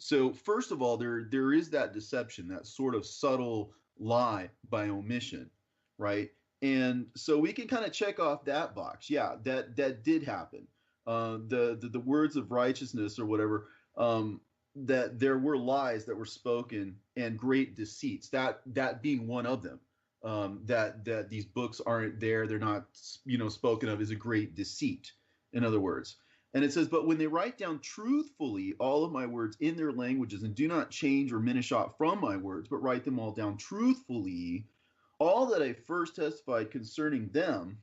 So first of all, there is that deception, that sort of subtle lie by omission, right? And so we can kind of check off that box. Yeah, that did happen. The words of righteousness or whatever, that there were lies that were spoken and great deceits. That being one of them. That these books aren't there, they're not spoken of, is a great deceit. In other words. And it says, "But when they write down truthfully all of my words in their languages, and do not change or minish aught from my words, but write them all down truthfully, all that I first testified concerning them,"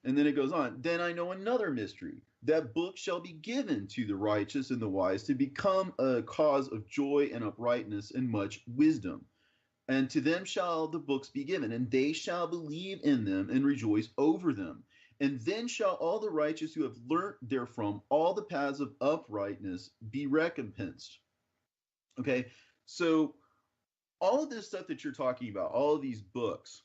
and then it goes on, "then I know another mystery, that book shall be given to the righteous and the wise to become a cause of joy and uprightness and much wisdom. And to them shall the books be given, and they shall believe in them and rejoice over them. And then shall all the righteous who have learnt therefrom all the paths of uprightness be recompensed. Okay, so all of this stuff that you're talking about, all of these books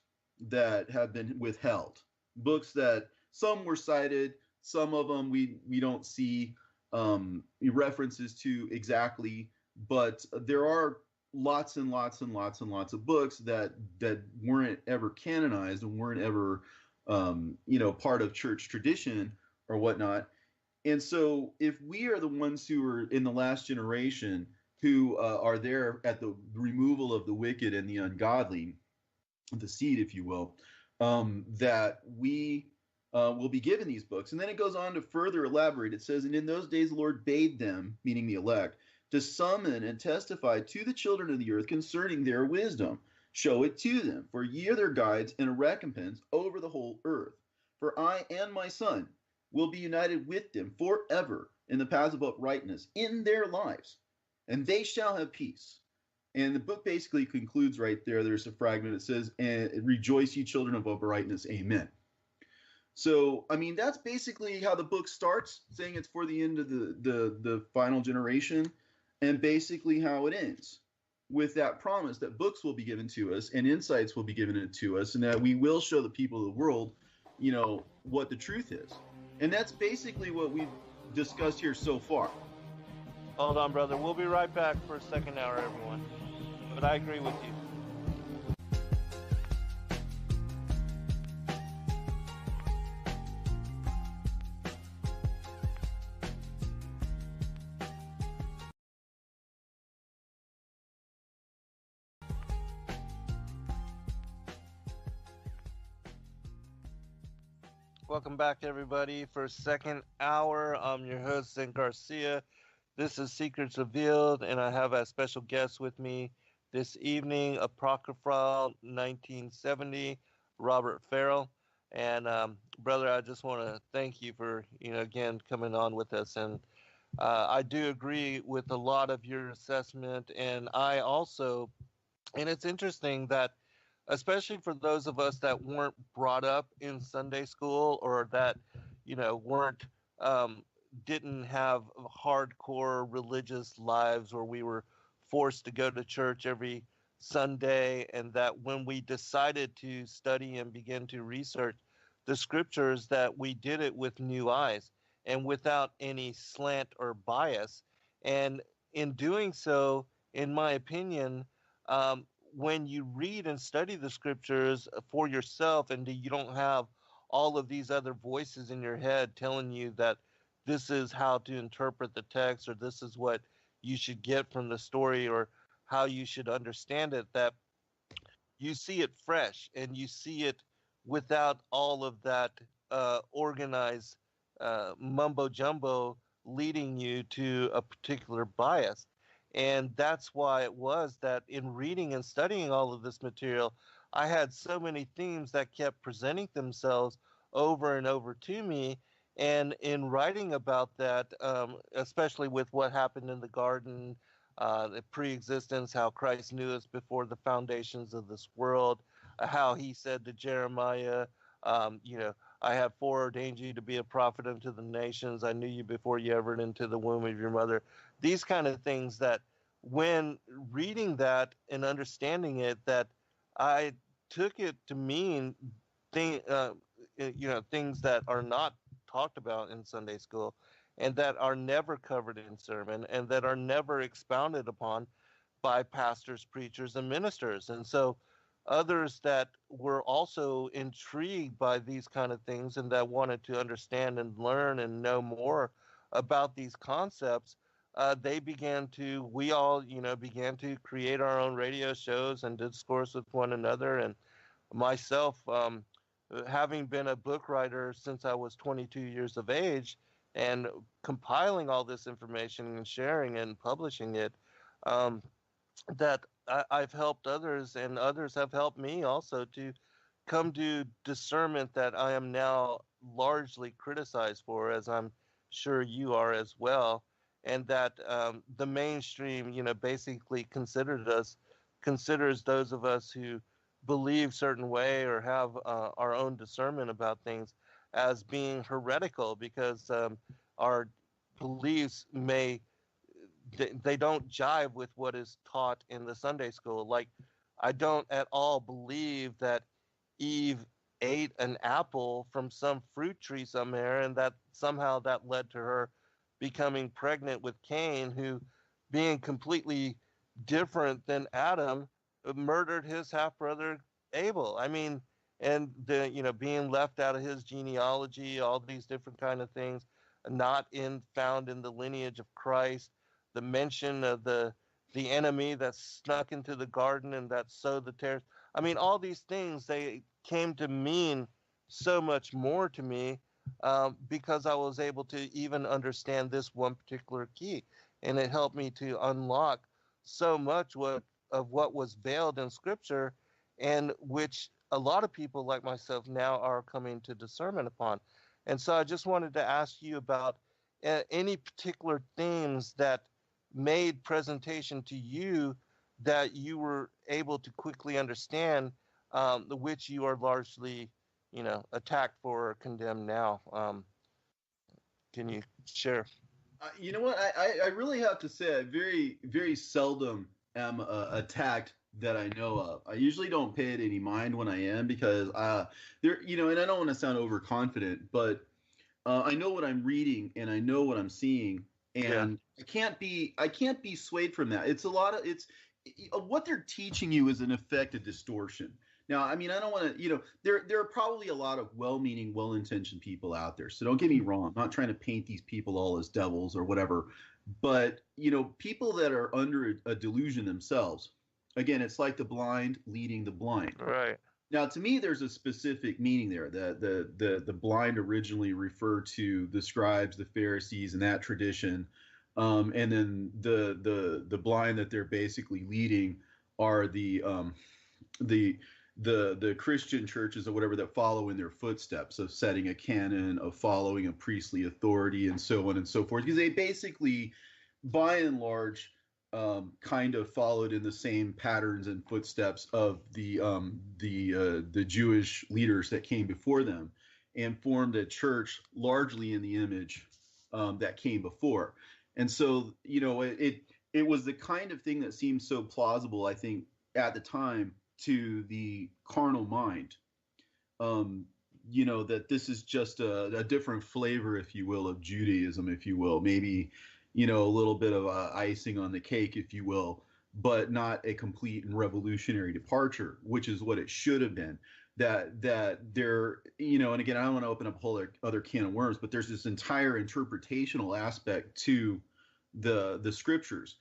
that have been withheld, books that some were cited, some of them we don't see references to exactly, but there are lots and lots and lots and lots of books that weren't ever canonized and weren't ever part of church tradition or whatnot. And so if we are the ones who are in the last generation who are there at the removal of the wicked and the ungodly, the seed, if you will, that we will be given these books. And then it goes on to further elaborate. It says, and in those days the Lord bade them, meaning the elect, to summon and testify to the children of the earth concerning their wisdom. Show it to them, for ye are their guides and a recompense over the whole earth. For I and my son will be united with them forever in the paths of uprightness in their lives, and they shall have peace. And the book basically concludes right there. There's a fragment. It says, and rejoice ye children of uprightness, amen. So, I mean, that's basically how the book starts, saying it's for the end of the final generation, and basically how it ends, with that promise that books will be given to us and insights will be given to us, and that we will show the people of the world, what the truth is. And that's basically what we've discussed here so far. Hold on, brother. We'll be right back for a second hour, everyone. But I agree with you. Welcome back, everybody, for second hour. I'm your host, St. Garcia. This is Secrets Revealed, and I have a special guest with me this evening, Apocryphal 1970, Robert Farrell. And brother, I just want to thank you for, again, coming on with us. And I do agree with a lot of your assessment. And I also, and it's interesting that, especially for those of us that weren't brought up in Sunday school, or that, weren't, didn't have hardcore religious lives where we were forced to go to church every Sunday, and that when we decided to study and begin to research the scriptures, that we did it with new eyes and without any slant or bias. And in doing so, in my opinion, when you read and study the scriptures for yourself, and you don't have all of these other voices in your head telling you that this is how to interpret the text, or this is what you should get from the story, or how you should understand it, that you see it fresh and you see it without all of that organized mumbo jumbo leading you to a particular bias. And that's why it was that in reading and studying all of this material, I had so many themes that kept presenting themselves over and over to me. And in writing about that, especially with what happened in the garden, the pre-existence, how Christ knew us before the foundations of this world, how he said to Jeremiah, I have foreordained you to be a prophet unto the nations. I knew you before you ever went into the womb of your mother. These kind of things that, when reading that and understanding it, that I took it to mean things that are not talked about in Sunday school, and that are never covered in sermon, and that are never expounded upon by pastors, preachers, and ministers. And so others that were also intrigued by these kind of things and that wanted to understand and learn and know more about these concepts, we all began to create our own radio shows and discourse with one another. And myself, having been a book writer since I was 22 years of age, and compiling all this information and sharing and publishing it, that I've helped others, and others have helped me also to come to discernment that I am now largely criticized for, as I'm sure you are as well, and that the mainstream, basically considers those of us who believe certain way or have our own discernment about things as being heretical because our beliefs they don't jive with what is taught in the Sunday school. Like, I don't at all believe that Eve ate an apple from some fruit tree somewhere and that somehow that led to her becoming pregnant with Cain, who, being completely different than Adam, murdered his half brother Abel. I mean, and being left out of his genealogy, all these different kind of things, not found in the lineage of Christ, the mention of the enemy that snuck into the garden and that sowed the tares. I mean, all these things, they came to mean so much more to me because I was able to even understand this one particular key, and it helped me to unlock so much of what was veiled in Scripture, and which a lot of people like myself now are coming to discernment upon. And so I just wanted to ask you about any particular themes that made presentation to you that you were able to quickly understand, which you are largely, attacked for or condemned now. Can you share? You know what? I really have to say I very very seldom am attacked that I know of. I usually don't pay it any mind when I am because there and I don't want to sound overconfident, but I know what I'm reading and I know what I'm seeing, Yeah, and I can't be swayed from that. It's a lot of it's what they're teaching you is in effect a distortion. Now, I mean, I don't want to, there are probably a lot of well-meaning, well-intentioned people out there. So don't get me wrong. I'm not trying to paint these people all as devils or whatever, but people that are under a delusion themselves. Again, it's like the blind leading the blind. right. Now, to me, there's a specific meaning there. The blind originally referred to the scribes, the Pharisees, and that tradition, and then the blind that they're basically leading are the the Christian churches or whatever that follow in their footsteps of setting a canon, of following a priestly authority, and so on and so forth. Because they basically, by and large, kind of followed in the same patterns and footsteps of the Jewish leaders that came before them, and formed a church largely in the image that came before. And so, it was the kind of thing that seemed so plausible, I think, at the time to the carnal mind. That this is just a different flavor, if you will, of Judaism, if you will, maybe a little bit of icing on the cake, if you will, but not a complete and revolutionary departure, which is what it should have been. That there, and again, I don't want to open up a whole other can of worms, but there's this entire interpretational aspect to the scriptures,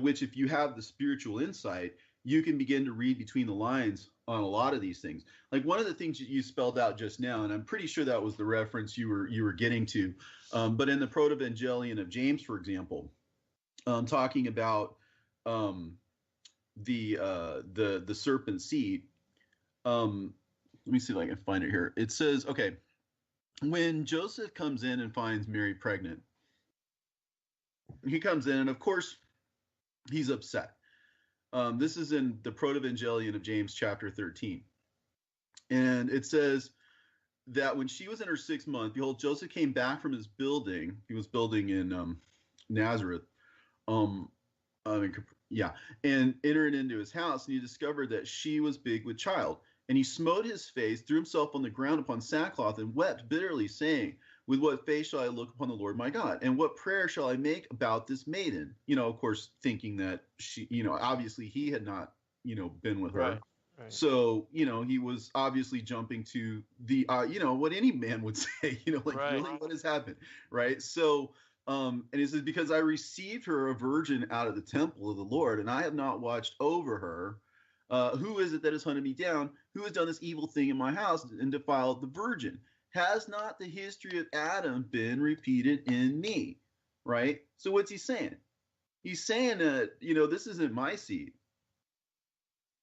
which, if you have the spiritual insight, you can begin to read between the lines on a lot of these things. Like one of the things that you spelled out just now, and I'm pretty sure that was the reference you were getting to, but in the Protevangelion of James, for example, talking about the serpent seed. Let me see if I can find it here. It says, okay, when Joseph comes in and finds Mary pregnant, he comes in, and of course, he's upset. This is in the Protevangelion of James, chapter 13. And it says that when she was in her 6th month, behold, Joseph came back from his building. He was building in Nazareth. And entered into his house, and he discovered that she was big with child. And he smote his face, threw himself on the ground upon sackcloth, and wept bitterly, saying, with what face shall I look upon the Lord my God? And what prayer shall I make about this maiden? Of course, thinking that she, obviously he had not, been with her. Right. Right. So, he was obviously jumping to the, what any man would say, Right. really, what has happened? Right. So, and he says, because I received her a virgin out of the temple of the Lord, and I have not watched over her. Who is it that has hunted me down? Who has done this evil thing in my house and defiled the virgin? Has not the history of Adam been repeated in me? Right? So what's he saying? He's saying that, this isn't my seed.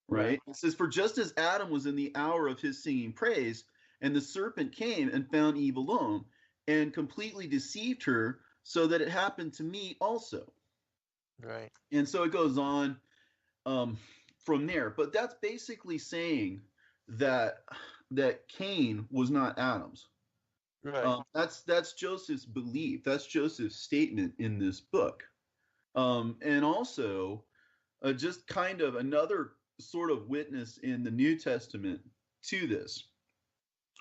Right? It says, for just as Adam was in the hour of his singing praise, and the serpent came and found Eve alone, and completely deceived her so that it happened to me also. Right. And so it goes on from there. But that's basically saying that Cain was not Adam's. Right. That's Joseph's belief. That's Joseph's statement in this book. And also, just kind of another sort of witness in the New Testament to this,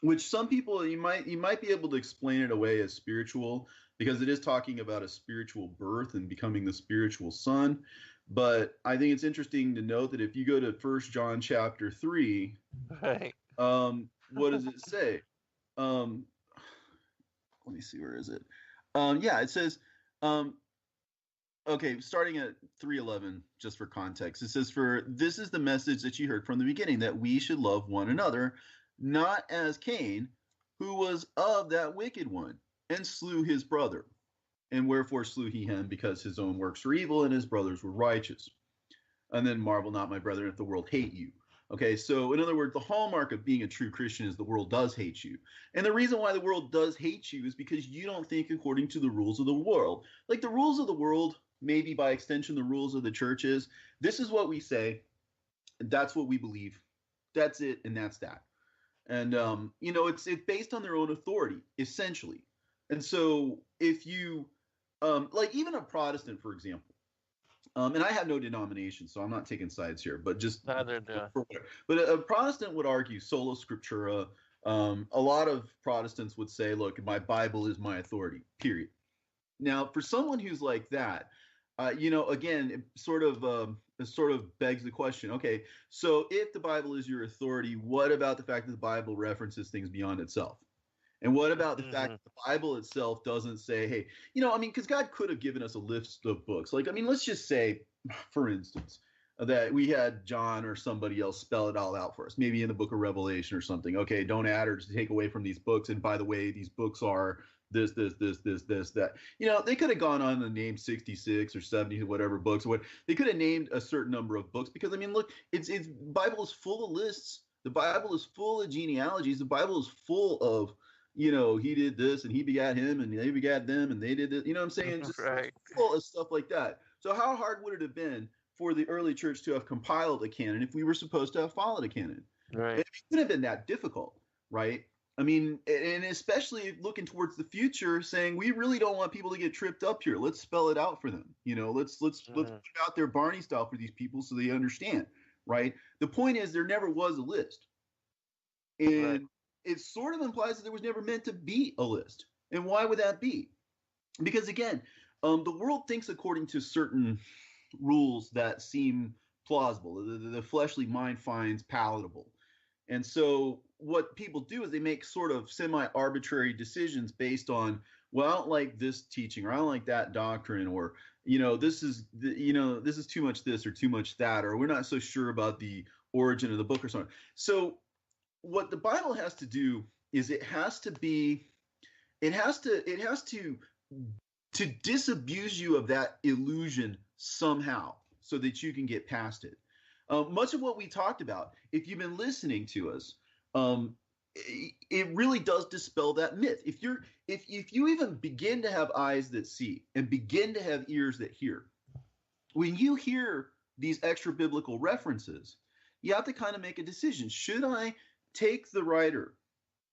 which some people you might be able to explain it away as spiritual because it is talking about a spiritual birth and becoming the spiritual son. But I think it's interesting to note that if you go to 1 John chapter 3, Right. what does it say? Let me see, where is it? Yeah, it says, okay, starting at 3:11, just for context, it says, "For this is the message that you heard from the beginning, that we should love one another, not as Cain, who was of that wicked one, and slew his brother. And wherefore slew he him? Because his own works were evil, and his brothers were righteous. And then marvel not, my brethren, if the world hate you." Okay, so in other words, the hallmark of being a true Christian is the world does hate you. And the reason why the world does hate you is because you don't think according to the rules of the world. Like the rules of the world, maybe by extension, the rules of the churches. This is what we say. That's what we believe. That's it, and that's that. And it's based on their own authority, essentially. And so if you like even a Protestant, for example, and I have no denomination, so I'm not taking sides here, but just Neither do I. but a Protestant would argue sola scriptura. A lot of Protestants would say, look, my Bible is my authority, period. Now, for someone who's like that, again, it sort of begs the question, okay, so if the Bible is your authority, what about the fact that the Bible references things beyond itself? And what about the fact that the Bible itself doesn't say, hey, because God could have given us a list of books. Like, let's just say, for instance, that we had John or somebody else spell it all out for us, maybe in the book of Revelation or something. Okay, don't add or take away from these books. And by the way, these books are this, that. They could have gone on and named 66 or 70, whatever books. They could have named a certain number of books because, look, it's Bible is full of lists. The Bible is full of genealogies. The Bible is full of he did this and he begat him and they begat them and they did this. You know what I'm saying? Just right. full of stuff like that. So how hard would it have been for the early church to have compiled a canon if we were supposed to have followed a canon? Right. It couldn't have been that difficult, right? And especially looking towards the future, saying we really don't want people to get tripped up here. Let's spell it out for them. Let's put it out there Barney style for these people so they understand, right? The point is there never was a list. And right. It sort of implies that there was never meant to be a list. And why would that be? Because again, the world thinks according to certain rules that seem plausible, the fleshly mind finds palatable. And so what people do is they make sort of semi-arbitrary decisions based on, well, I don't like this teaching, or I don't like that doctrine, or this is too much this or too much that, or we're not so sure about the origin of the book or something. So what the Bible has to do is it has to disabuse you of that illusion somehow so that you can get past it. Much of what we talked about, if you've been listening to us, it really does dispel that myth. If you even begin to have eyes that see and begin to have ears that hear, when you hear these extra biblical references, you have to kind of make a decision. Should I take the writer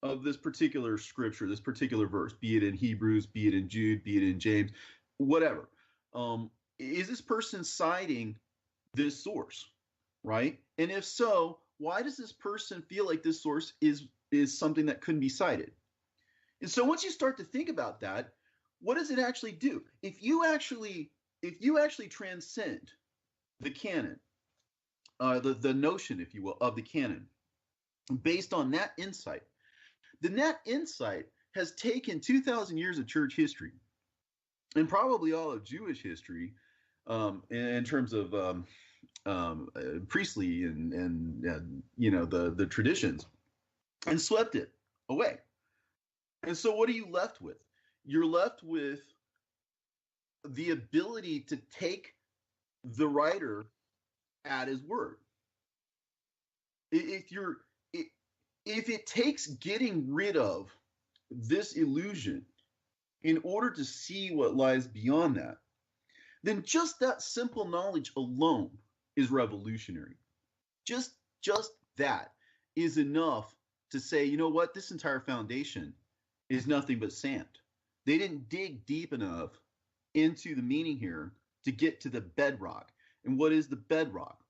of this particular scripture, this particular verse, be it in Hebrews, be it in Jude, be it in James, whatever? Is this person citing this source, right? And if so, why does this person feel like this source is something that couldn't be cited? And so once you start to think about that, what does it actually do? If you actually transcend the canon, the notion, if you will, of the canon, based on that insight, then that insight has taken 2,000 years of church history and probably all of Jewish history in terms of priestly and the traditions, and swept it away. And so what are you left with? You're left with the ability to take the writer at his word. If it takes getting rid of this illusion in order to see what lies beyond that, then just that simple knowledge alone is revolutionary. Just that is enough to say, you know what, this entire foundation is nothing but sand. They didn't dig deep enough into the meaning here to get to the bedrock. And what is the bedrock?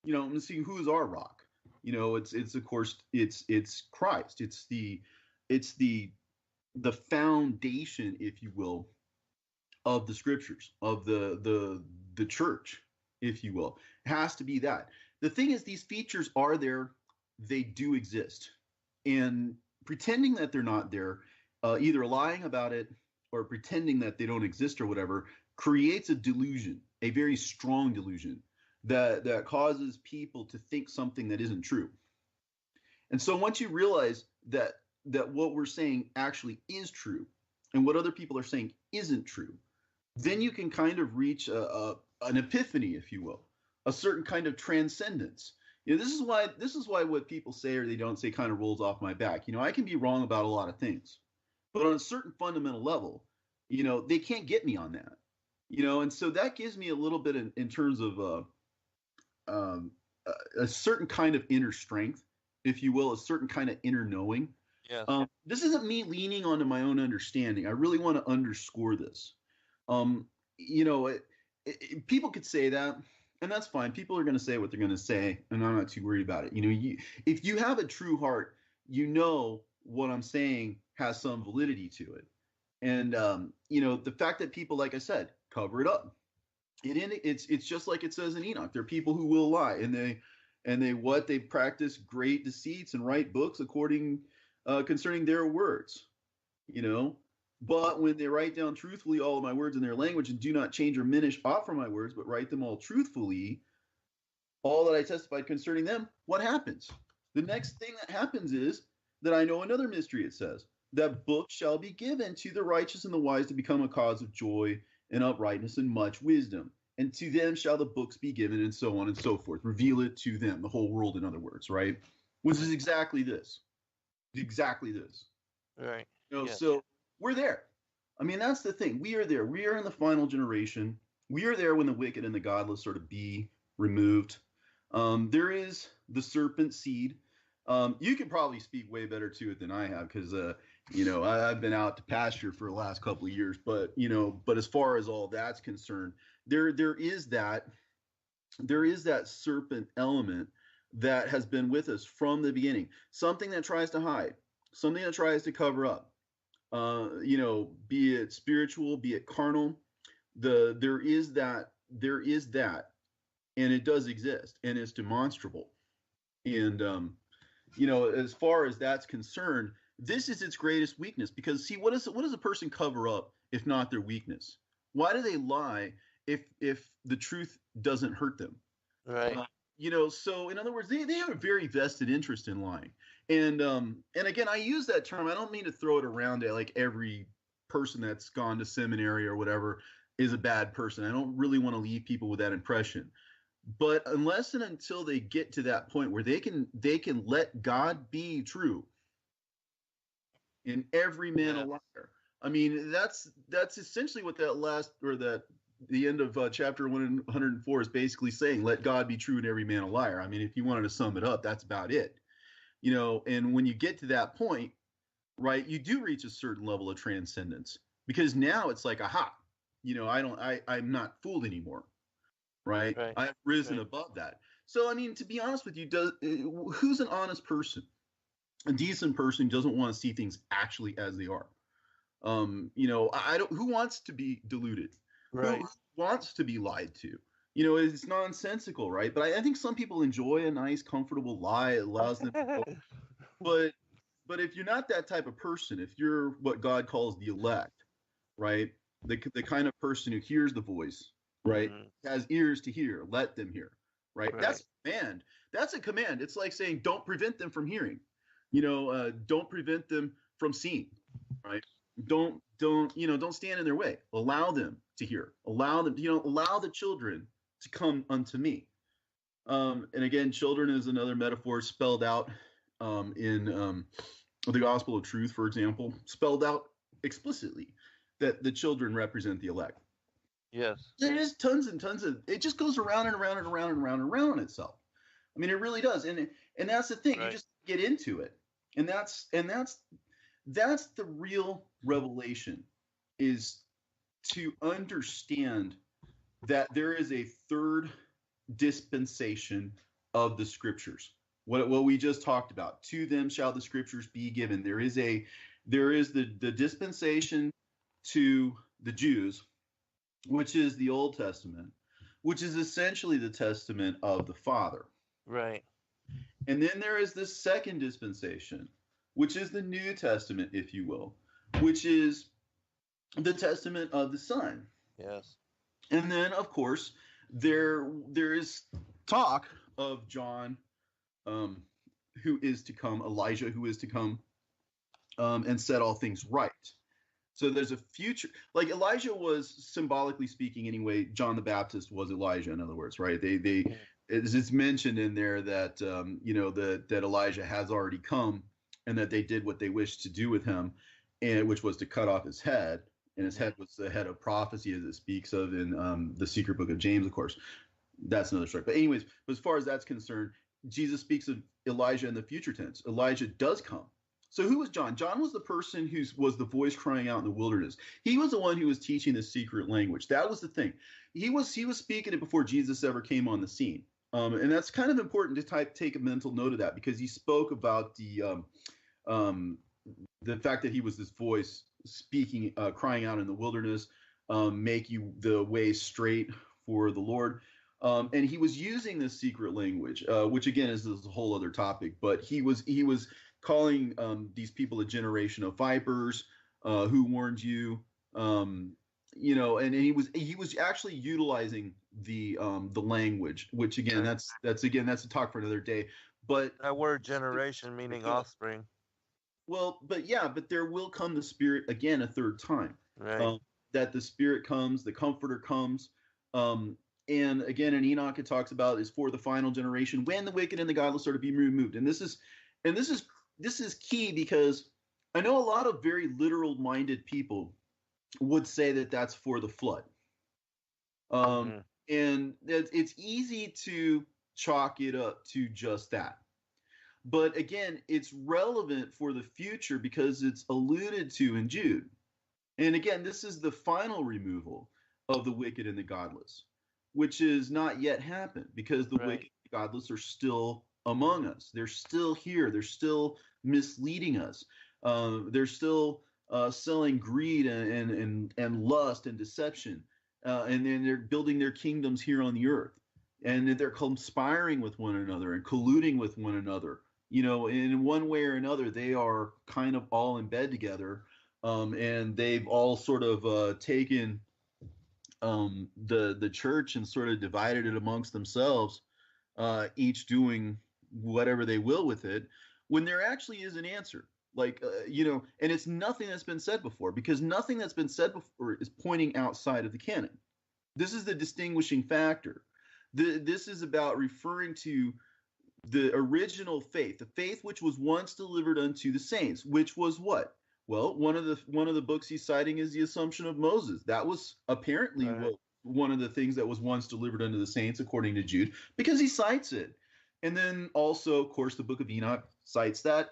You know, let's see, who's our rock? You know, it's of course it's Christ. It's the foundation, if you will, of the scriptures, of the church, if you will. It has to be that. The thing is, these features are there, they do exist. And pretending that they're not there, either lying about it or pretending that they don't exist or whatever, creates a delusion, a very strong delusion that causes people to think something that isn't true. And so once you realize that what we're saying actually is true and what other people are saying isn't true, then you can kind of reach an epiphany, if you will, a certain kind of transcendence. You know, this is why what people say or they don't say kind of rolls off my back. You know, I can be wrong about a lot of things, but on a certain fundamental level, you know, they can't get me on that. You know, and so that gives me a little bit in terms of a certain kind of inner strength, if you will, a certain kind of inner knowing. Yes. This isn't me leaning onto my own understanding. I really want to underscore this. You know, people could say that, and that's fine. People are going to say what they're going to say, and I'm not too worried about it. You know, if you have a true heart, you know what I'm saying has some validity to it. And you know, the fact that people, like I said, cover it up, it's just like it says in Enoch. There are people who will lie, and they practice great deceits and write books according concerning their words. You know, but when they write down truthfully all of my words in their language and do not change or diminish aught from my words, but write them all truthfully, all that I testified concerning them, what happens? The next thing that happens is that I know another mystery. It says that books shall be given to the righteous and the wise to become a cause of joy and uprightness and much wisdom. And to them shall the books be given, and so on and so forth. Reveal it to them, the whole world, in other words, right? Which is exactly this. Exactly this. Right. You know, Yes. so we're there. I mean, that's the thing. We are there. We are in the final generation. We are there when the wicked and the godless sort of be removed. There is the serpent seed. You could probably speak way better to it than I have because, you know, I've been out to pasture for the last couple of years. But, you know, but as far as all that's concerned, there is that serpent element that has been with us from the beginning. Something that tries to hide, something that tries to cover up. You know, be it spiritual, be it carnal, there is that, and it does exist, and it's demonstrable. And you know, as far as that's concerned, this is its greatest weakness. Because see, what does a person cover up if not their weakness? Why do they lie if the truth doesn't hurt them? Right. You know, so in other words, they have a very vested interest in lying. And again, I use that term. I don't mean to throw it around at like every person that's gone to seminary or whatever is a bad person. I don't really want to leave people with that impression. But unless and until they get to that point where they can let God be true and every man a liar. I mean, that's essentially what the end of chapter 104 is basically saying. Let God be true and every man a liar. I mean, if you wanted to sum it up, that's about it. You know, and when you get to that point, right, you do reach a certain level of transcendence, because now it's like, aha, you know, I'm not fooled anymore, right? I've risen above that. So, I mean, to be honest with you, who's an honest person? A decent person doesn't want to see things actually as they are. You know, who wants to be deluded? Right. Who wants to be lied to? You know, it's nonsensical, right? But I think some people enjoy a nice, comfortable lie. It allows them to go. But if you're not that type of person, if you're what God calls the elect, right? The kind of person who hears the voice, right? Mm-hmm. Has ears to hear, let them hear, right? That's a command. That's a command. It's like saying, don't prevent them from hearing. You know, don't prevent them from seeing, right? Don't stand in their way. Allow them to hear. Allow them, allow the children to come unto me. And again, children is another metaphor spelled out in the Gospel of Truth, for example, spelled out explicitly. that the children represent the elect. Yes. There's tons and tons of it. Just goes around and around and around and around and around on itself. I mean, it really does, and that's the thing. Right. You just get into it, and that's the real revelation, is to understand that there is a third dispensation of the scriptures. What we just talked about. To them shall the scriptures be given. There is the dispensation to the Jews, which is the Old Testament, which is essentially the testament of the Father. Right. And then there is this second dispensation, which is the New Testament, if you will, which is the testament of the Son. Yes. And then, of course, there is talk of John, who is to come, Elijah, who is to come, and set all things right. So there's a future, like Elijah was, symbolically speaking anyway, John the Baptist was Elijah, in other words, right? It's mentioned in there that, that Elijah has already come, and that they did what they wished to do with him, and which was to cut off his head. And his head was the head of prophecy, as it speaks of in the secret book of James, of course. That's another story. But anyways, as far as that's concerned, Jesus speaks of Elijah in the future tense. Elijah does come. So who was John? John was the person who was the voice crying out in the wilderness. He was the one who was teaching the secret language. That was the thing. He was speaking it before Jesus ever came on the scene. And that's kind of important to take a mental note of that, because he spoke about the fact that he was this voice speaking, crying out in the wilderness, make you the way straight for the Lord. And he was using this secret language, which again is a whole other topic. But he was calling these people a generation of vipers. Who warned you? And he was actually utilizing the language, which again that's a talk for another day. But that word generation meaning offspring. Well, but there will come the Spirit again a third time. Right. That the Spirit comes, the Comforter comes. And again, in Enoch, it talks about is for the final generation when the wicked and the godless are to be removed. And this is key, because I know a lot of very literal-minded people would say that that's for the flood. And it's easy to chalk it up to just that. But again, it's relevant for the future because it's alluded to in Jude. And again, this is the final removal of the wicked and the godless, which is not yet happened, because the wicked and the godless are still among us. They're still here. They're still misleading us. They're still selling greed and lust and deception. And then they're building their kingdoms here on the earth. And they're conspiring with one another and colluding with one another. In one way or another, they are kind of all in bed together, and they've all sort of taken the church and sort of divided it amongst themselves, each doing whatever they will with it, when there actually is an answer. And it's nothing that's been said before, because nothing that's been said before is pointing outside of the canon. This is the distinguishing factor. This is about referring to the original faith, the faith which was once delivered unto the saints, which was what? Well, one of the books he's citing is the Assumption of Moses. That was apparently one of the things that was once delivered unto the saints, according to Jude, because he cites it. And then also, of course, the book of Enoch cites that.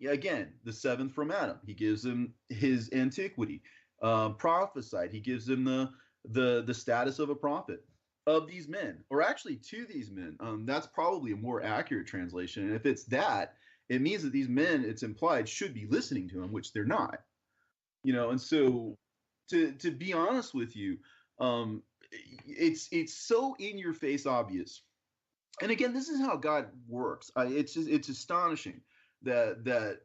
Again, the seventh from Adam. He gives him his antiquity, prophesied. He gives him the status of a prophet of these men, or actually to these men. That's probably a more accurate translation. And if it's that, it means that these men, it's implied, should be listening to him, which they're not. And so to be honest with you, it's so in your face obvious. And again, this is how God works. It's astonishing that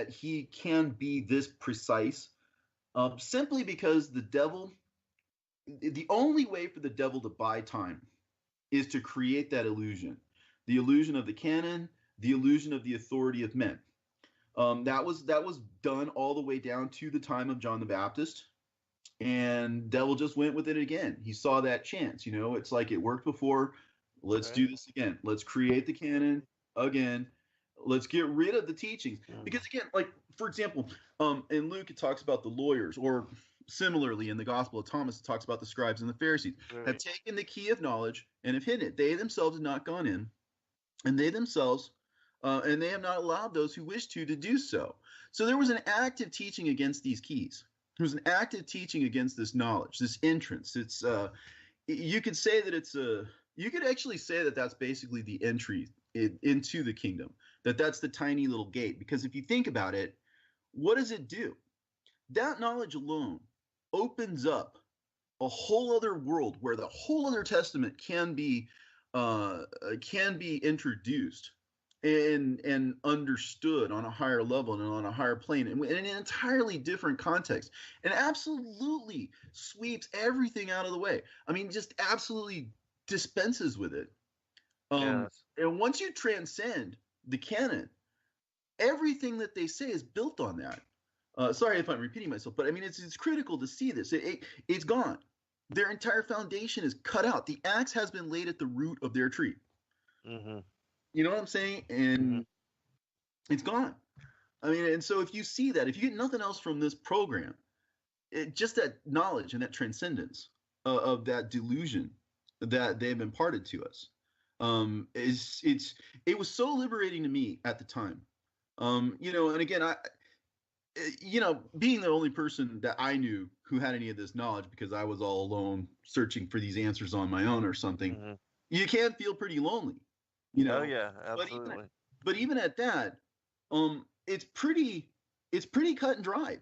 he can be this precise, simply because the only way for the devil to buy time is to create that illusion, the illusion of the canon, the illusion of the authority of men. That was done all the way down to the time of John the Baptist, and devil just went with it again. He saw that chance. It's like it worked before. Let's do this again. Let's create the canon again. Let's get rid of the teachings. Because again, like for example, in Luke it talks about the lawyers, or similarly in the Gospel of Thomas it talks about the scribes and the Pharisees have taken the key of knowledge and have hidden it. They themselves have not gone in, and they themselves and they have not allowed those who wish to do so. So there was an active teaching against these keys. There was an active teaching against this knowledge, this entrance. It's you could say that it's a you could actually say that that's basically the entry into the kingdom, that's the tiny little gate. Because if you think about it, what does it do? That knowledge alone opens up a whole other world where the whole other testament can be introduced and understood on a higher level and on a higher plane and in an entirely different context, and absolutely sweeps everything out of the way. I mean, just absolutely dispenses with it. Yes. And once you transcend the canon, everything that they say is built on that. Sorry if I'm repeating myself, but I mean, it's critical to see this. It's gone. Their entire foundation is cut out. The axe has been laid at the root of their tree. Mm-hmm. You know what I'm saying? And it's gone. I mean, and so if you see that, if you get nothing else from this program, just that knowledge and that transcendence of that delusion that they've imparted to us, it was so liberating to me at the time. You know, and again, being the only person that I knew who had any of this knowledge, because I was all alone searching for these answers on my own or something, you can feel pretty lonely, you know. Oh yeah, absolutely. But even at that, it's pretty cut and dried.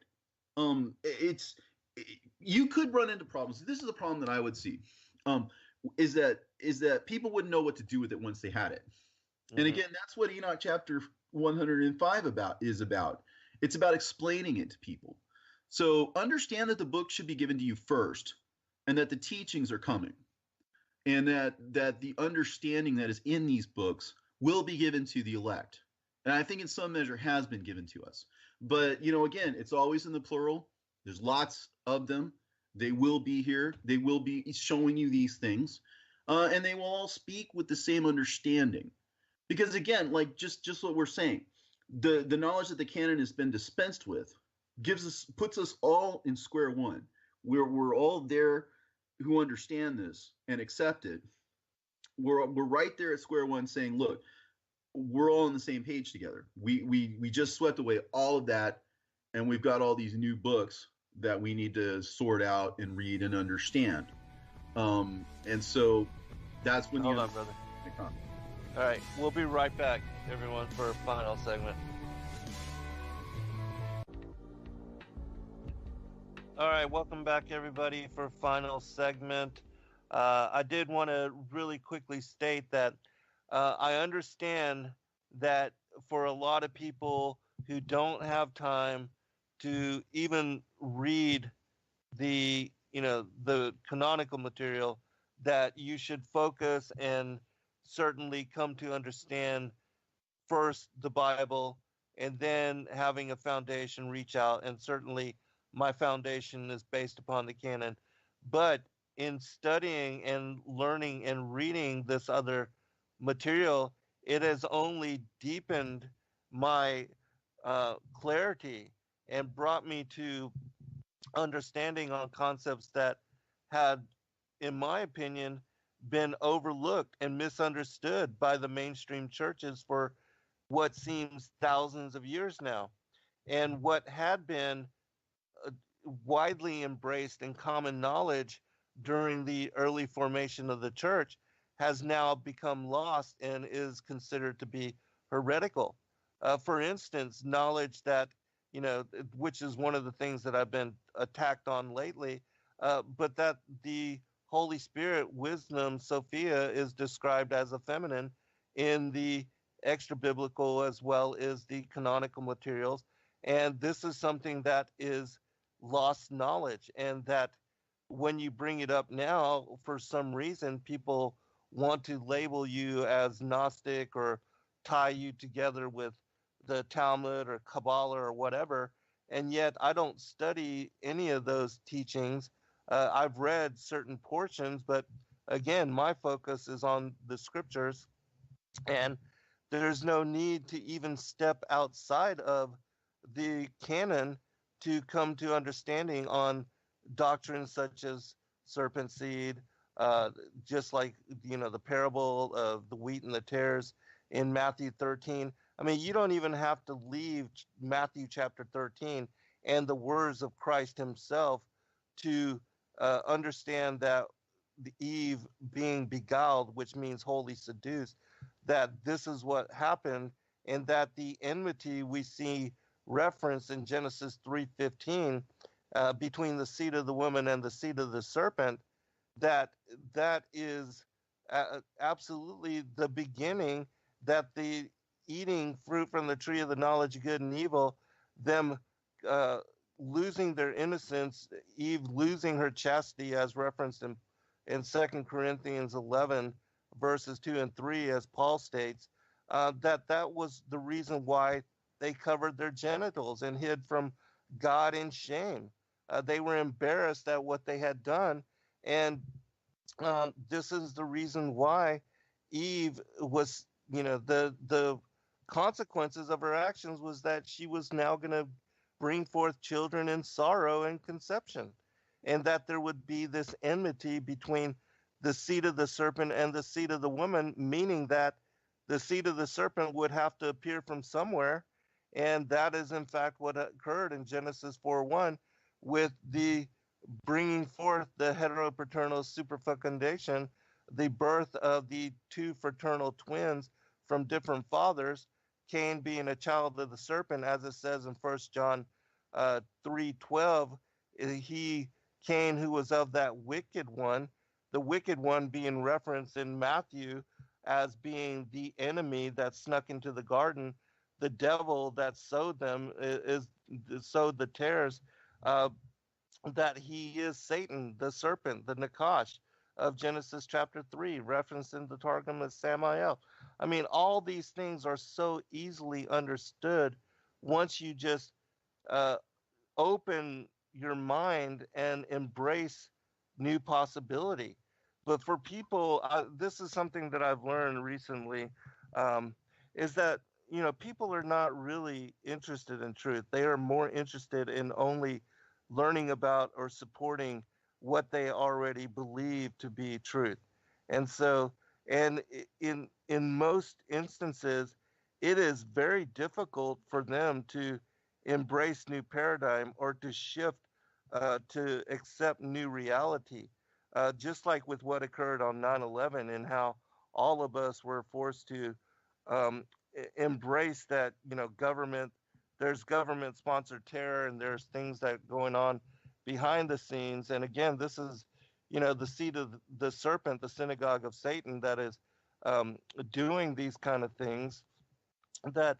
You could run into problems. This is a problem that I would see. Is that people wouldn't know what to do with it once they had it. And again, that's what Enoch chapter 105 is about. It's about explaining it to people. So understand that the book should be given to you first, and that the teachings are coming, and that the understanding that is in these books will be given to the elect. And I think in some measure has been given to us. But, you know, again, it's always in the plural. There's lots of them. They will be here. They will be showing you these things. And they will all speak with the same understanding. Because again, like just what we're saying, the knowledge that the canon has been dispensed with puts us all in square one. We're all there who understand this and accept it. We're right there at square one saying, look, we're all on the same page together. We just swept away all of that, and we've got all these new books that we need to sort out and read and understand. And so that's when Hold on, brother. All right, we'll be right back, everyone, for a final segment. All right, welcome back, everybody, for a final segment. I did want to really quickly state that I understand that for a lot of people who don't have time to even read the canonical material, that you should focus and certainly come to understand first the Bible, and then having a foundation reach out. And certainly my foundation is based upon the canon. But in studying and learning and reading this other material, it has only deepened my clarity and brought me to understanding on concepts that had, in my opinion, been overlooked and misunderstood by the mainstream churches for what seems thousands of years now. And what had been widely embraced in common knowledge during the early formation of the church has now become lost and is considered to be heretical. For instance, knowledge that, which is one of the things that I've been attacked on lately, but that the Holy Spirit, wisdom, Sophia, is described as a feminine in the extra biblical as well as the canonical materials. And this is something that is lost knowledge, and that when you bring it up now, for some reason, people want to label you as Gnostic or tie you together with the Talmud or Kabbalah or whatever. And yet I don't study any of those teachings. I've read certain portions, but again, my focus is on the scriptures. And There's no need to even step outside of the canon to come to understanding on doctrines such as serpent seed, uh, just like the parable of the wheat and the tares in Matthew 13. I mean, you don't even have to leave Matthew chapter 13 and the words of Christ Himself to understand that the Eve being beguiled, which means wholly seduced, that this is what happened, and that the enmity we see referenced in Genesis 3:15 between the seed of the woman and the seed of the serpent, that that is absolutely the beginning, that the eating fruit from the tree of the knowledge of good and evil, them uh, losing their innocence, Eve losing her chastity, as referenced in 2 Corinthians 11 verses 2 and 3, as Paul states, that was the reason why they covered their genitals and hid from God in shame. They were embarrassed at what they had done, and this is the reason why Eve was, the consequences of her actions was that she was now going to bring forth children in sorrow and conception, and that there would be this enmity between the seed of the serpent and the seed of the woman, meaning that the seed of the serpent would have to appear from somewhere, and that is in fact what occurred in Genesis 4:1 with the bringing forth the heteropaternal superfecundation, the birth of the two fraternal twins from different fathers, Cain being a child of the serpent, as it says in 1 John 3:12, he, Cain, who was of that wicked one, the wicked one being referenced in Matthew as being the enemy that snuck into the garden, the devil that sowed them is sowed the tares, uh, that he is Satan, the serpent, the Nakash of Genesis chapter 3, referenced in the Targum as Samael. I mean, all these things are so easily understood once you just uh, open your mind and embrace new possibility. But for people, this is something that I've learned recently, um, is that people are not really interested in truth. They are more interested in only learning about or supporting what they already believe to be truth. And so, and in most instances, it is very difficult for them to embrace new paradigm or to shift to accept new reality. Just like with what occurred on 9/11 and how all of us were forced to um, embrace that, there's government sponsored terror and there's things that going on behind the scenes. And again, this is, the seed of the serpent, the synagogue of Satan, that is um, doing these kind of things, that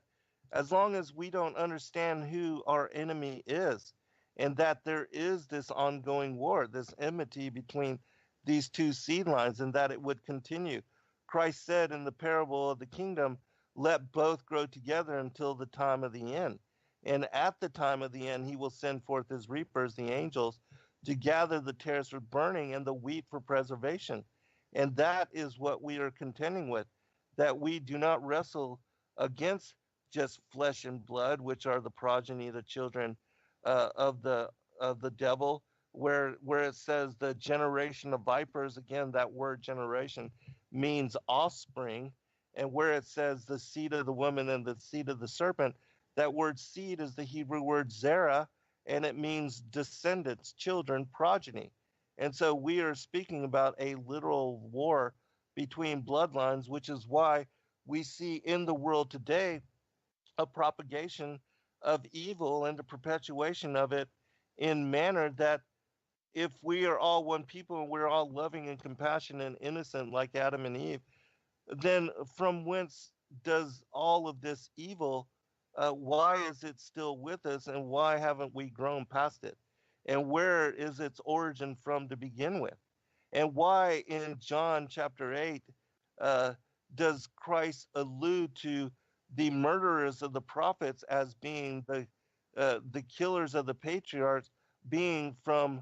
as long as we don't understand who our enemy is, and that there is this ongoing war, this enmity between these two seed lines, and that it would continue. Christ said in the parable of the kingdom, let both grow together until the time of the end. And at the time of the end, he will send forth his reapers, the angels, to gather the tares for burning and the wheat for preservation. And that is what we are contending with, that we do not wrestle against just flesh and blood, which are the progeny, the children of the devil, where it says the generation of vipers. Again, that word generation means offspring, and where it says the seed of the woman and the seed of the serpent, that word seed is the Hebrew word zera, and it means descendants, children, progeny. And so we are speaking about a literal war between bloodlines, which is why we see in the world today a propagation of evil and the perpetuation of it in manner that if we are all one people and we're all loving and compassionate and innocent like Adam and Eve, then from whence does all of this evil, why is it still with us and why haven't we grown past it? And where is its origin from to begin with? And why in John chapter 8 uh, does Christ allude to the murderers of the prophets as being the killers of the patriarchs, being from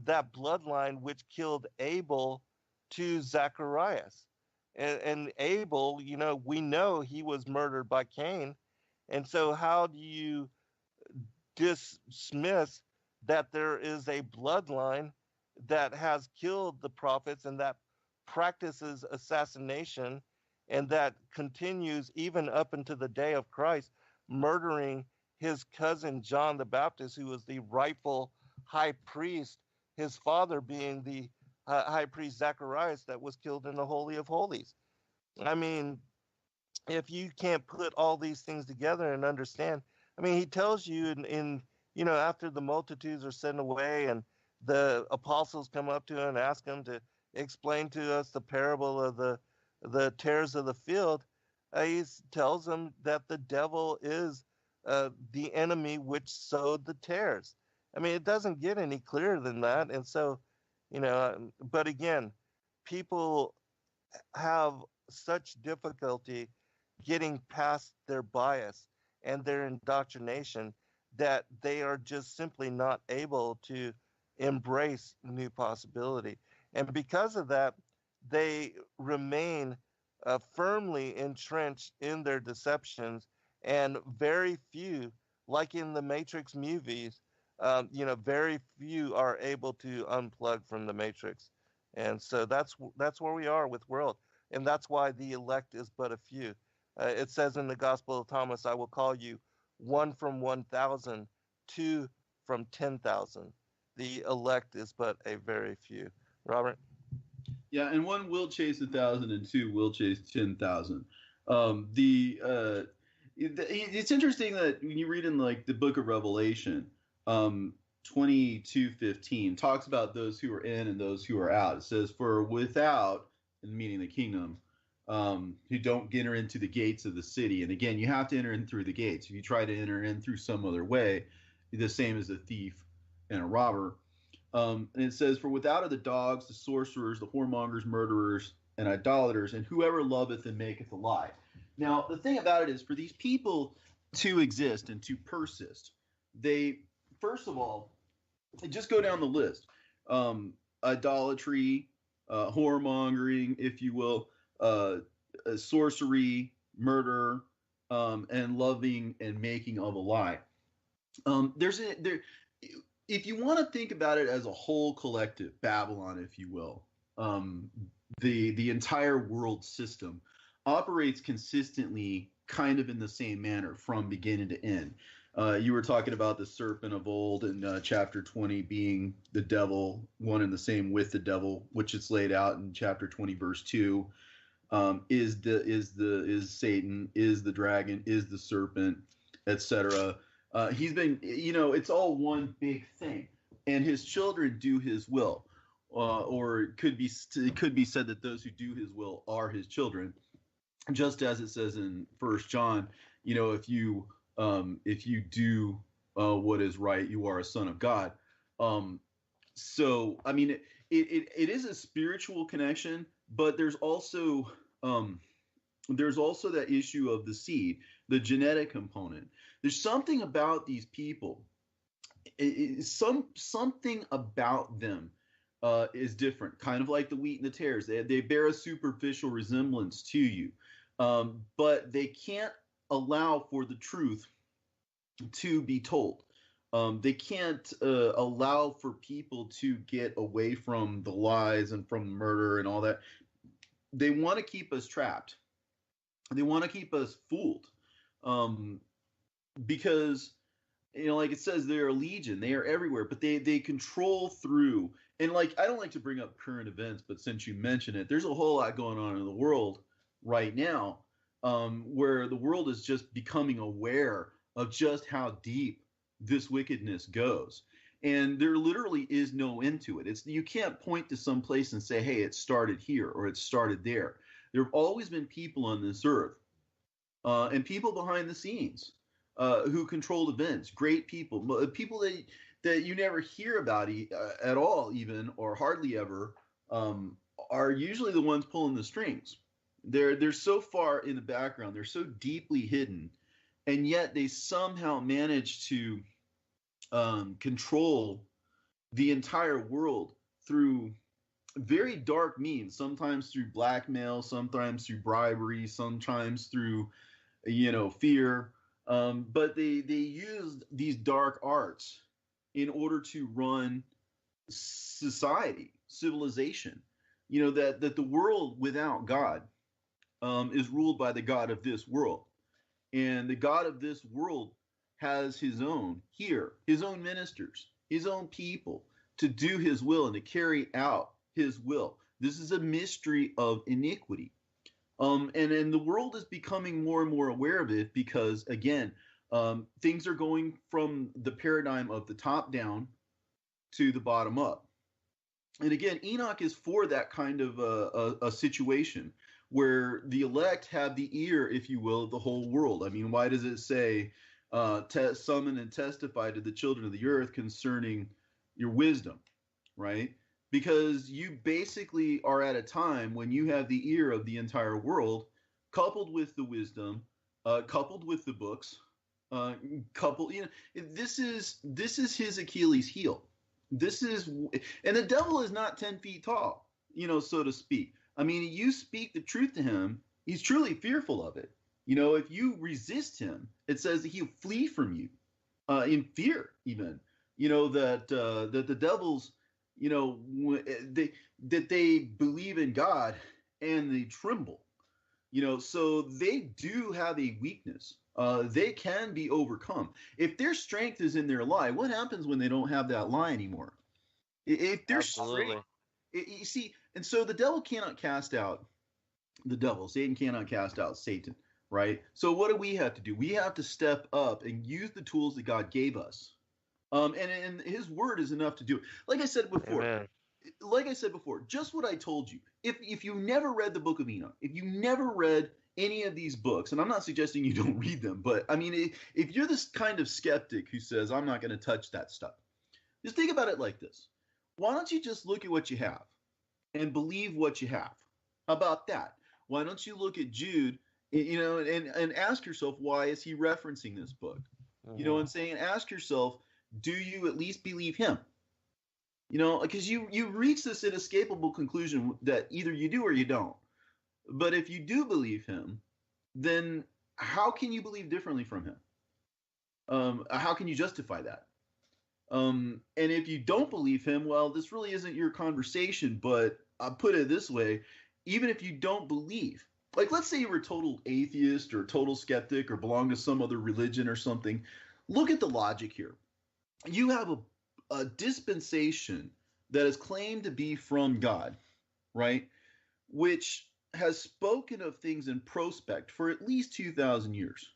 that bloodline which killed Abel to Zacharias? And Abel, we know he was murdered by Cain. And so, how do you dismiss that there is a bloodline that has killed the prophets and that practices assassination and that continues even up into the day of Christ, murdering his cousin John the Baptist, who was the rightful high priest, his father being the high priest Zacharias that was killed in the Holy of Holies. I mean, if you can't put all these things together and understand, I mean, he tells you after the multitudes are sent away and the apostles come up to him and ask him to explain to us the parable of the tares of the field. He tells them that the devil is the enemy which sowed the tares. I mean, it doesn't get any clearer than that. And so, but again, people have such difficulty getting past their bias and their indoctrination that they are just simply not able to embrace new possibility. And because of that, they remain firmly entrenched in their deceptions, and very few, like in the Matrix movies, very few are able to unplug from the Matrix. And so that's where we are with world, and that's why the elect is but a few. It says in the Gospel of Thomas, "I will call you one from 1,000, two from 10,000." The elect is but a very few. Robert? Yeah, and one will chase 1,000, and two will chase 10,000. It's interesting that when you read in like the Book of Revelation, 22:15 talks about those who are in and those who are out. It says, "For without," and meaning the kingdom, who don't enter into the gates of the city. And again, you have to enter in through the gates. If you try to enter in through some other way, you're the same as a thief and a robber. And it says, "For without are the dogs, the sorcerers, the whoremongers, murderers, and idolaters, and whoever loveth and maketh a lie." Now, the thing about it is, for these people to exist and to persist, they, first of all, just go down the list. Idolatry, whoremongering, if you will, sorcery, murder, and loving and making of a lie. If you want to think about it as a whole collective, Babylon, if you will, the entire world system operates consistently kind of in the same manner from beginning to end. You were talking about the serpent of old in chapter 20 being the devil, one and the same with the devil, which is laid out in chapter 20, verse 2. Is Satan, is the dragon, is the serpent, etc. He's been, it's all one big thing, and his children do his will, or it could be said that those who do his will are his children, just as it says in First John. If you do what is right, you are a son of God. So I mean, it is a spiritual connection, but there's also that issue of the seed, the genetic component. There's something about these people. Something about them is different, kind of like the wheat and the tares. They bear a superficial resemblance to you, but they can't allow for the truth to be told. They can't allow for people to get away from the lies and from murder and all that. They want to keep us trapped. They want to keep us fooled, because, like it says, they're a legion. They are everywhere, but they control through. And like, I don't like to bring up current events, but since you mention it, there's a whole lot going on in the world right now, where the world is just becoming aware of just how deep this wickedness goes. And there literally is no end to it. You can't point to some place and say, hey, it started here or it started there. There have always been people on this earth, and people behind the scenes, who controlled events, great people, people that you never hear about at all, even, or hardly ever, are usually the ones pulling the strings. They're so far in the background, they're so deeply hidden, and yet they somehow manage to control the entire world through very dark means, sometimes through blackmail, sometimes through bribery, sometimes through, fear. But they used these dark arts in order to run society, civilization. That the world without God is ruled by the God of this world. And the God of this world has his own here, his own ministers, his own people to do his will and to carry out his will. This is a mystery of iniquity. And the world is becoming more and more aware of it because, again, things are going from the paradigm of the top down to the bottom up. And again, Enoch is for that kind of a situation where the elect have the ear, if you will, of the whole world. I mean, why does it say, summon and testify to the children of the earth concerning your wisdom, right? Because you basically are at a time when you have the ear of the entire world, coupled with the wisdom, coupled with the books, coupled. This is his Achilles heel. And the devil is not 10 feet tall, so to speak. I mean, you speak the truth to him, he's truly fearful of it. If you resist him, it says that he'll flee from you, in fear, even. That the devils, that they believe in God and they tremble. So they do have a weakness. They can be overcome. If their strength is in their lie, what happens when they don't have that lie anymore? If their strength, you see, and so the devil cannot cast out the devil. Satan cannot cast out Satan, right? So what do we have to do? We have to step up and use the tools that God gave us. And his word is enough to do it. Like I said before, Amen. Just what I told you. If you never read the book of Enoch, if you never read any of these books, and I'm not suggesting you don't read them, but I mean, if you're this kind of skeptic who says, I'm not going to touch that stuff, just think about it like this. Why don't you just look at what you have and believe what you have? How about that? Why don't you look at Jude, and ask yourself, why is he referencing this book? You know what I'm saying? Ask yourself, do you at least believe him? Because you reach this inescapable conclusion that either you do or you don't. But if you do believe him, then how can you believe differently from him? How can you justify that? And if you don't believe him, well, this really isn't your conversation. But I'll put it this way: even if you don't believe, like let's say you were a total atheist or a total skeptic or belong to some other religion or something, look at the logic here. You have a dispensation that is claimed to be from God, right? Which has spoken of things in prospect for at least 2,000 years,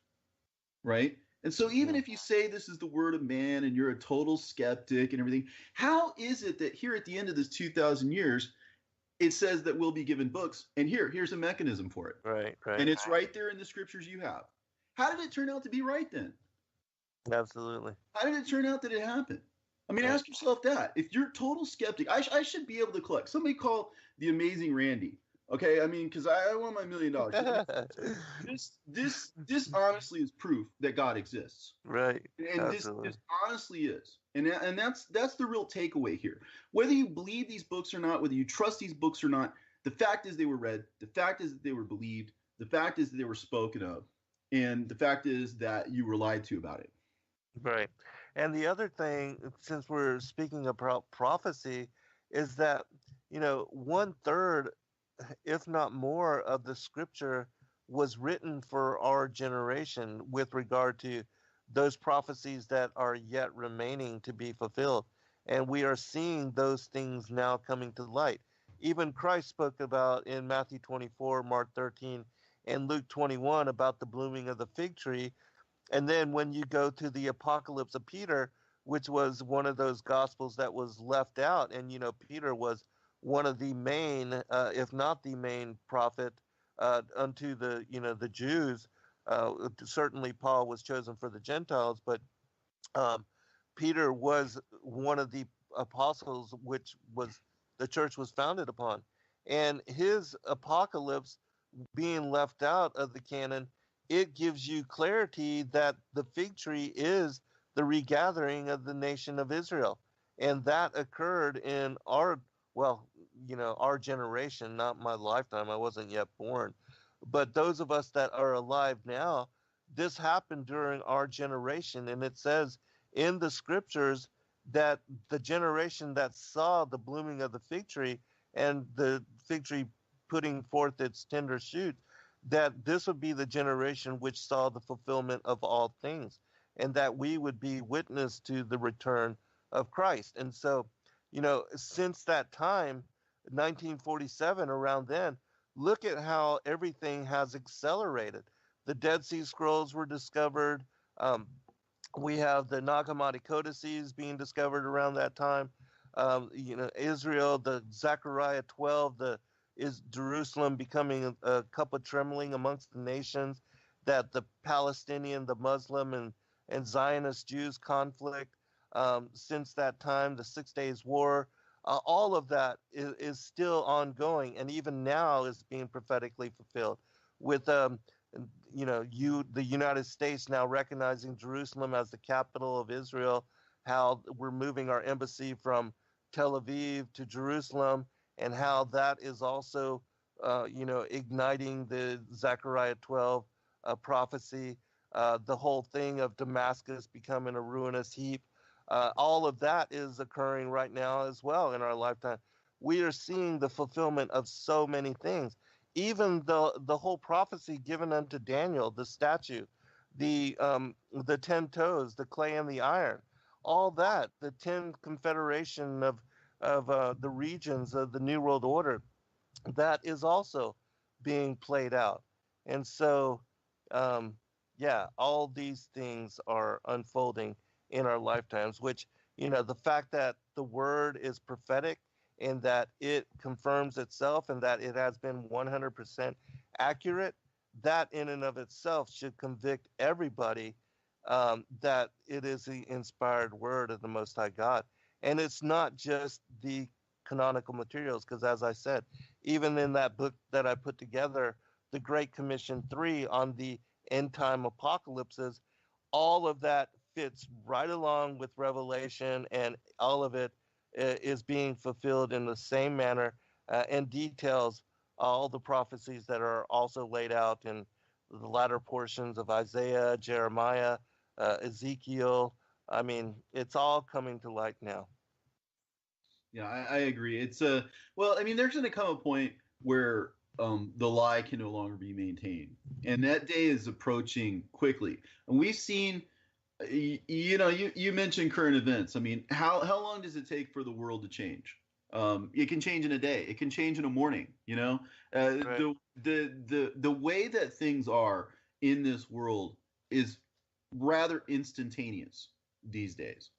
right? And so even if you say this is the word of man and you're a total skeptic and everything, how is it that here at the end of this 2,000 years, it says that we'll be given books, and here's a mechanism for it. Right. And it's right there in the scriptures you have. How did it turn out to be right then? Absolutely. How did it turn out that it happened? I mean, ask yourself that. If you're a total skeptic, I should be able to collect. Somebody call the amazing Randy. Okay, I mean, because I want my $1 million. This honestly is proof that God exists. Right. And this honestly is. And that's the real takeaway here. Whether you believe these books or not, whether you trust these books or not, the fact is they were read. The fact is that they were believed. The fact is that they were spoken of. And the fact is that you were lied to about it. Right. And the other thing, since we're speaking about prophecy, is that, 1/3, if not more, of the scripture was written for our generation with regard to those prophecies that are yet remaining to be fulfilled. And we are seeing those things now coming to light. Even Christ spoke about in Matthew 24, Mark 13, and Luke 21 about the blooming of the fig tree. And then when you go to the Apocalypse of Peter, which was one of those gospels that was left out, and Peter was one of the main, if not the main prophet unto the Jews. Certainly Paul was chosen for the Gentiles, but Peter was one of the apostles which was the church was founded upon. And his apocalypse being left out of the canon, it gives you clarity that the fig tree is the regathering of the nation of Israel. And that occurred in our generation, not my lifetime. I wasn't yet born, but those of us that are alive now, this happened during our generation, and it says in the scriptures that the generation that saw the blooming of the fig tree and the fig tree putting forth its tender shoot, that this would be the generation which saw the fulfillment of all things, and that we would be witness to the return of Christ. And so, since that time, 1947, around then, look at how everything has accelerated. The Dead Sea Scrolls were discovered. Um, we have the Nag Hammadi codices being discovered around that time. Israel, the Zechariah 12, the is Jerusalem becoming a cup of trembling amongst the nations, that the Palestinian, the Muslim, and Zionist Jews conflict since that time, the 6 Days War, all of that is still ongoing, and even now is being prophetically fulfilled with the United States now recognizing Jerusalem as the capital of Israel, how we're moving our embassy from Tel Aviv to Jerusalem, and how that is also, igniting the Zechariah 12 prophecy, the whole thing of Damascus becoming a ruinous heap. All of that is occurring right now as well in our lifetime. We are seeing the fulfillment of so many things, even the whole prophecy given unto Daniel, the statue, the 10 toes, the clay and the iron, all that, the 10 confederation of the regions of the New World Order, that is also being played out. And so, all these things are unfolding in our lifetimes, which, the fact that the word is prophetic and that it confirms itself and that it has been 100% accurate, that in and of itself should convict everybody that it is the inspired word of the Most High God. And it's not just the canonical materials, because as I said, even in that book that I put together, the Great Commission 3 on the end time apocalypses, all of that fits right along with Revelation, and all of it is being fulfilled in the same manner and details all the prophecies that are also laid out in the latter portions of Isaiah, Jeremiah, Ezekiel. I mean, it's all coming to light now. Yeah, I agree. It's well, I mean, there's going to come a point where the lie can no longer be maintained, and that day is approaching quickly. And we've seen, you mentioned current events. I mean, how long does it take for the world to change? It can change in a day. It can change in a morning. Right. The way that things are in this world is rather instantaneous these days,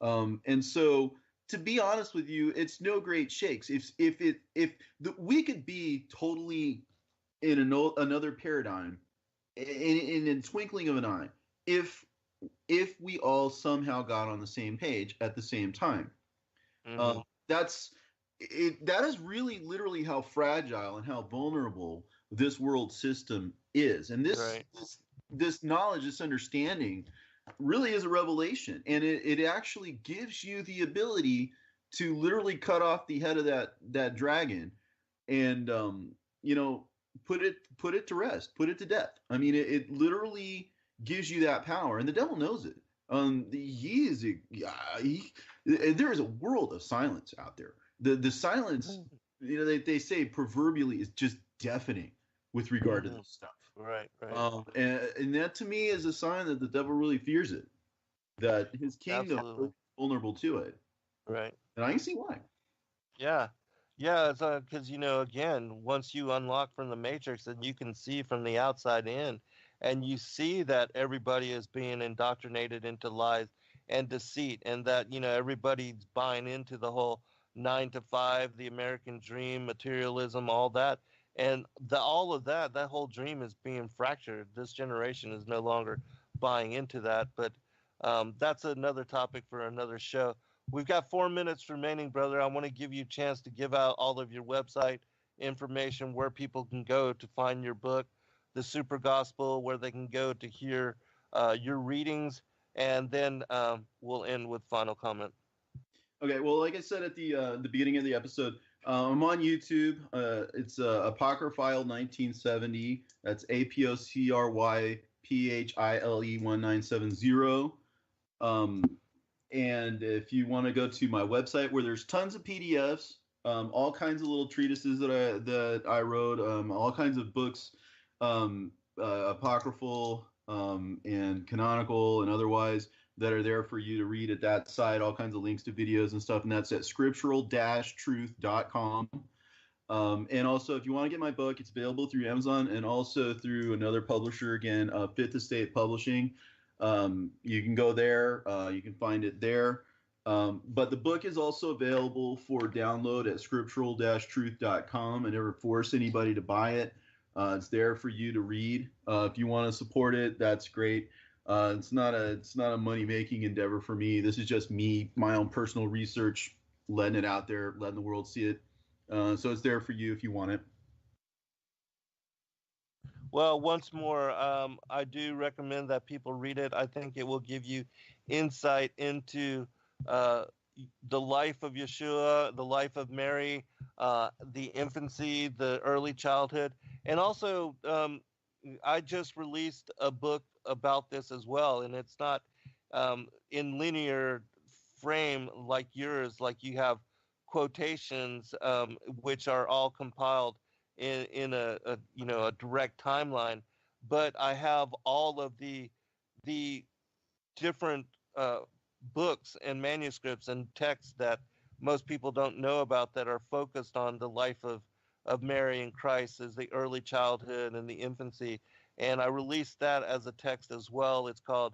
and so to be honest with you, it's no great shakes. We could be totally in another paradigm in a twinkling of an eye if we all somehow got on the same page at the same time. Mm-hmm. That's it. That is really literally how fragile and how vulnerable this world system is, and Right. this knowledge, this understanding, really is a revelation, and it actually gives you the ability to literally cut off the head of that dragon and put it to rest, put it to death. I mean, it literally gives you that power, and the devil knows it. There is a world of silence out there. The silence, they say proverbially, is just deafening with regard to this stuff. Right. And that to me is a sign that the devil really fears it, that his kingdom Absolutely. is vulnerable to it. Right. And I can see why. Yeah. It's because, again, once you unlock from the matrix, and you can see from the outside in, and you see that everybody is being indoctrinated into lies and deceit, and that, everybody's buying into the whole 9 to 5, the American dream, materialism, all that. And all of that whole dream is being fractured. This generation is no longer buying into that. But that's another topic for another show. We've got 4 minutes remaining, brother. I want to give you a chance to give out all of your website information, where people can go to find your book, The Super Gospel, where they can go to hear your readings, and then we'll end with final comment. Okay, well, like I said at the beginning of the episode, I'm on YouTube. It's Apocryphile 1970. That's APOCRYPHILE 1970. And if you want to go to my website, where there's tons of PDFs, all kinds of little treatises that I wrote, all kinds of books, apocryphal and canonical and otherwise, that are there for you to read at that site, all kinds of links to videos and stuff, and that's at scriptural-truth.com. And also, if you want to get my book, it's available through Amazon and also through another publisher, again, Fifth Estate Publishing. You can go there. You can find it there. But the book is also available for download at scriptural-truth.com. I never force anybody to buy it. It's there for you to read. If you want to support it, that's great. It's not a money-making endeavor for me. This is just me, my own personal research, letting it out there, letting the world see it. So it's there for you if you want it. Well, once more, I do recommend that people read it. I think it will give you insight into the life of Yeshua, the life of Mary, the infancy, the early childhood, and also I just released a book about this as well, and it's not in linear frame like yours, like you have quotations which are all compiled in a direct timeline, but I have all of the different books and manuscripts and texts that most people don't know about that are focused on the life of Mary and Christ as the early childhood and the infancy. And I released that as a text as well. It's called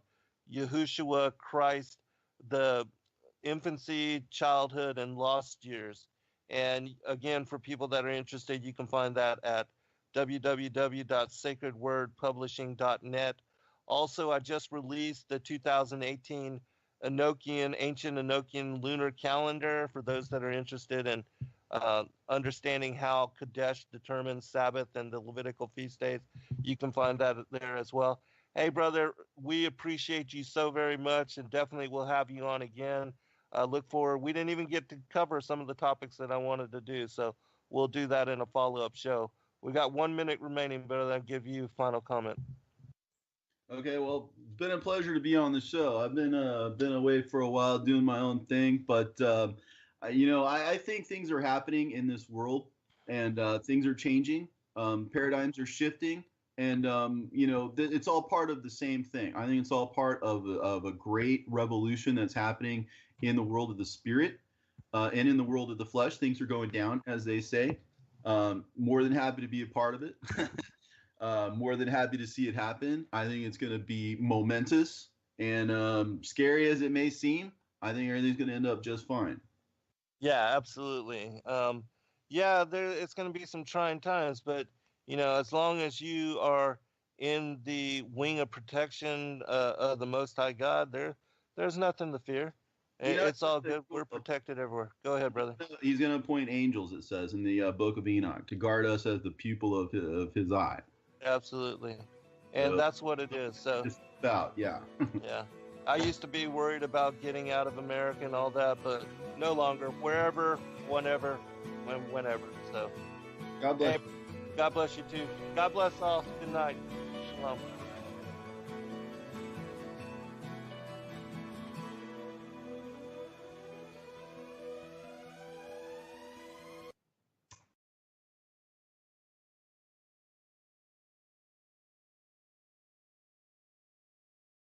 Yahushua Christ, the Infancy, Childhood, and Lost Years. And again, for people that are interested, you can find that at www.sacredwordpublishing.net. Also, I just released the 2018 Ancient Enochian lunar calendar for those that are interested in understanding how Kadesh determines Sabbath and the Levitical feast days. You can find that there as well. Hey, brother, we appreciate you so very much, and definitely we'll have you on again. Look forward. We didn't even get to cover some of the topics that I wanted to do, so we'll do that in a follow-up show. We got 1 minute remaining, but I'll give you a final comment. Okay, well, it's been a pleasure to be on the show. I've been away for a while doing my own thing, but I think things are happening in this world, and things are changing. Paradigms are shifting, and it's all part of the same thing. I think it's all part of a great revolution that's happening in the world of the spirit and in the world of the flesh. Things are going down, as they say. More than happy to be a part of it. More than happy to see it happen. I think it's going to be momentous, and scary as it may seem, I think everything's going to end up just fine. Yeah, absolutely. It's going to be some trying times, but as long as you are in the wing of protection of the Most High God, there's nothing to fear. It's all good. We're protected everywhere. Go ahead, brother. He's going to appoint angels, it says in the book of Enoch, to guard us as the pupil of his eye. Absolutely. And that's what it is. So just about, yeah. Yeah. I used to be worried about getting out of America and all that, but no longer. Wherever, whenever, whenever. So God bless. Hey, God bless you too. God bless all. Good night. Shalom.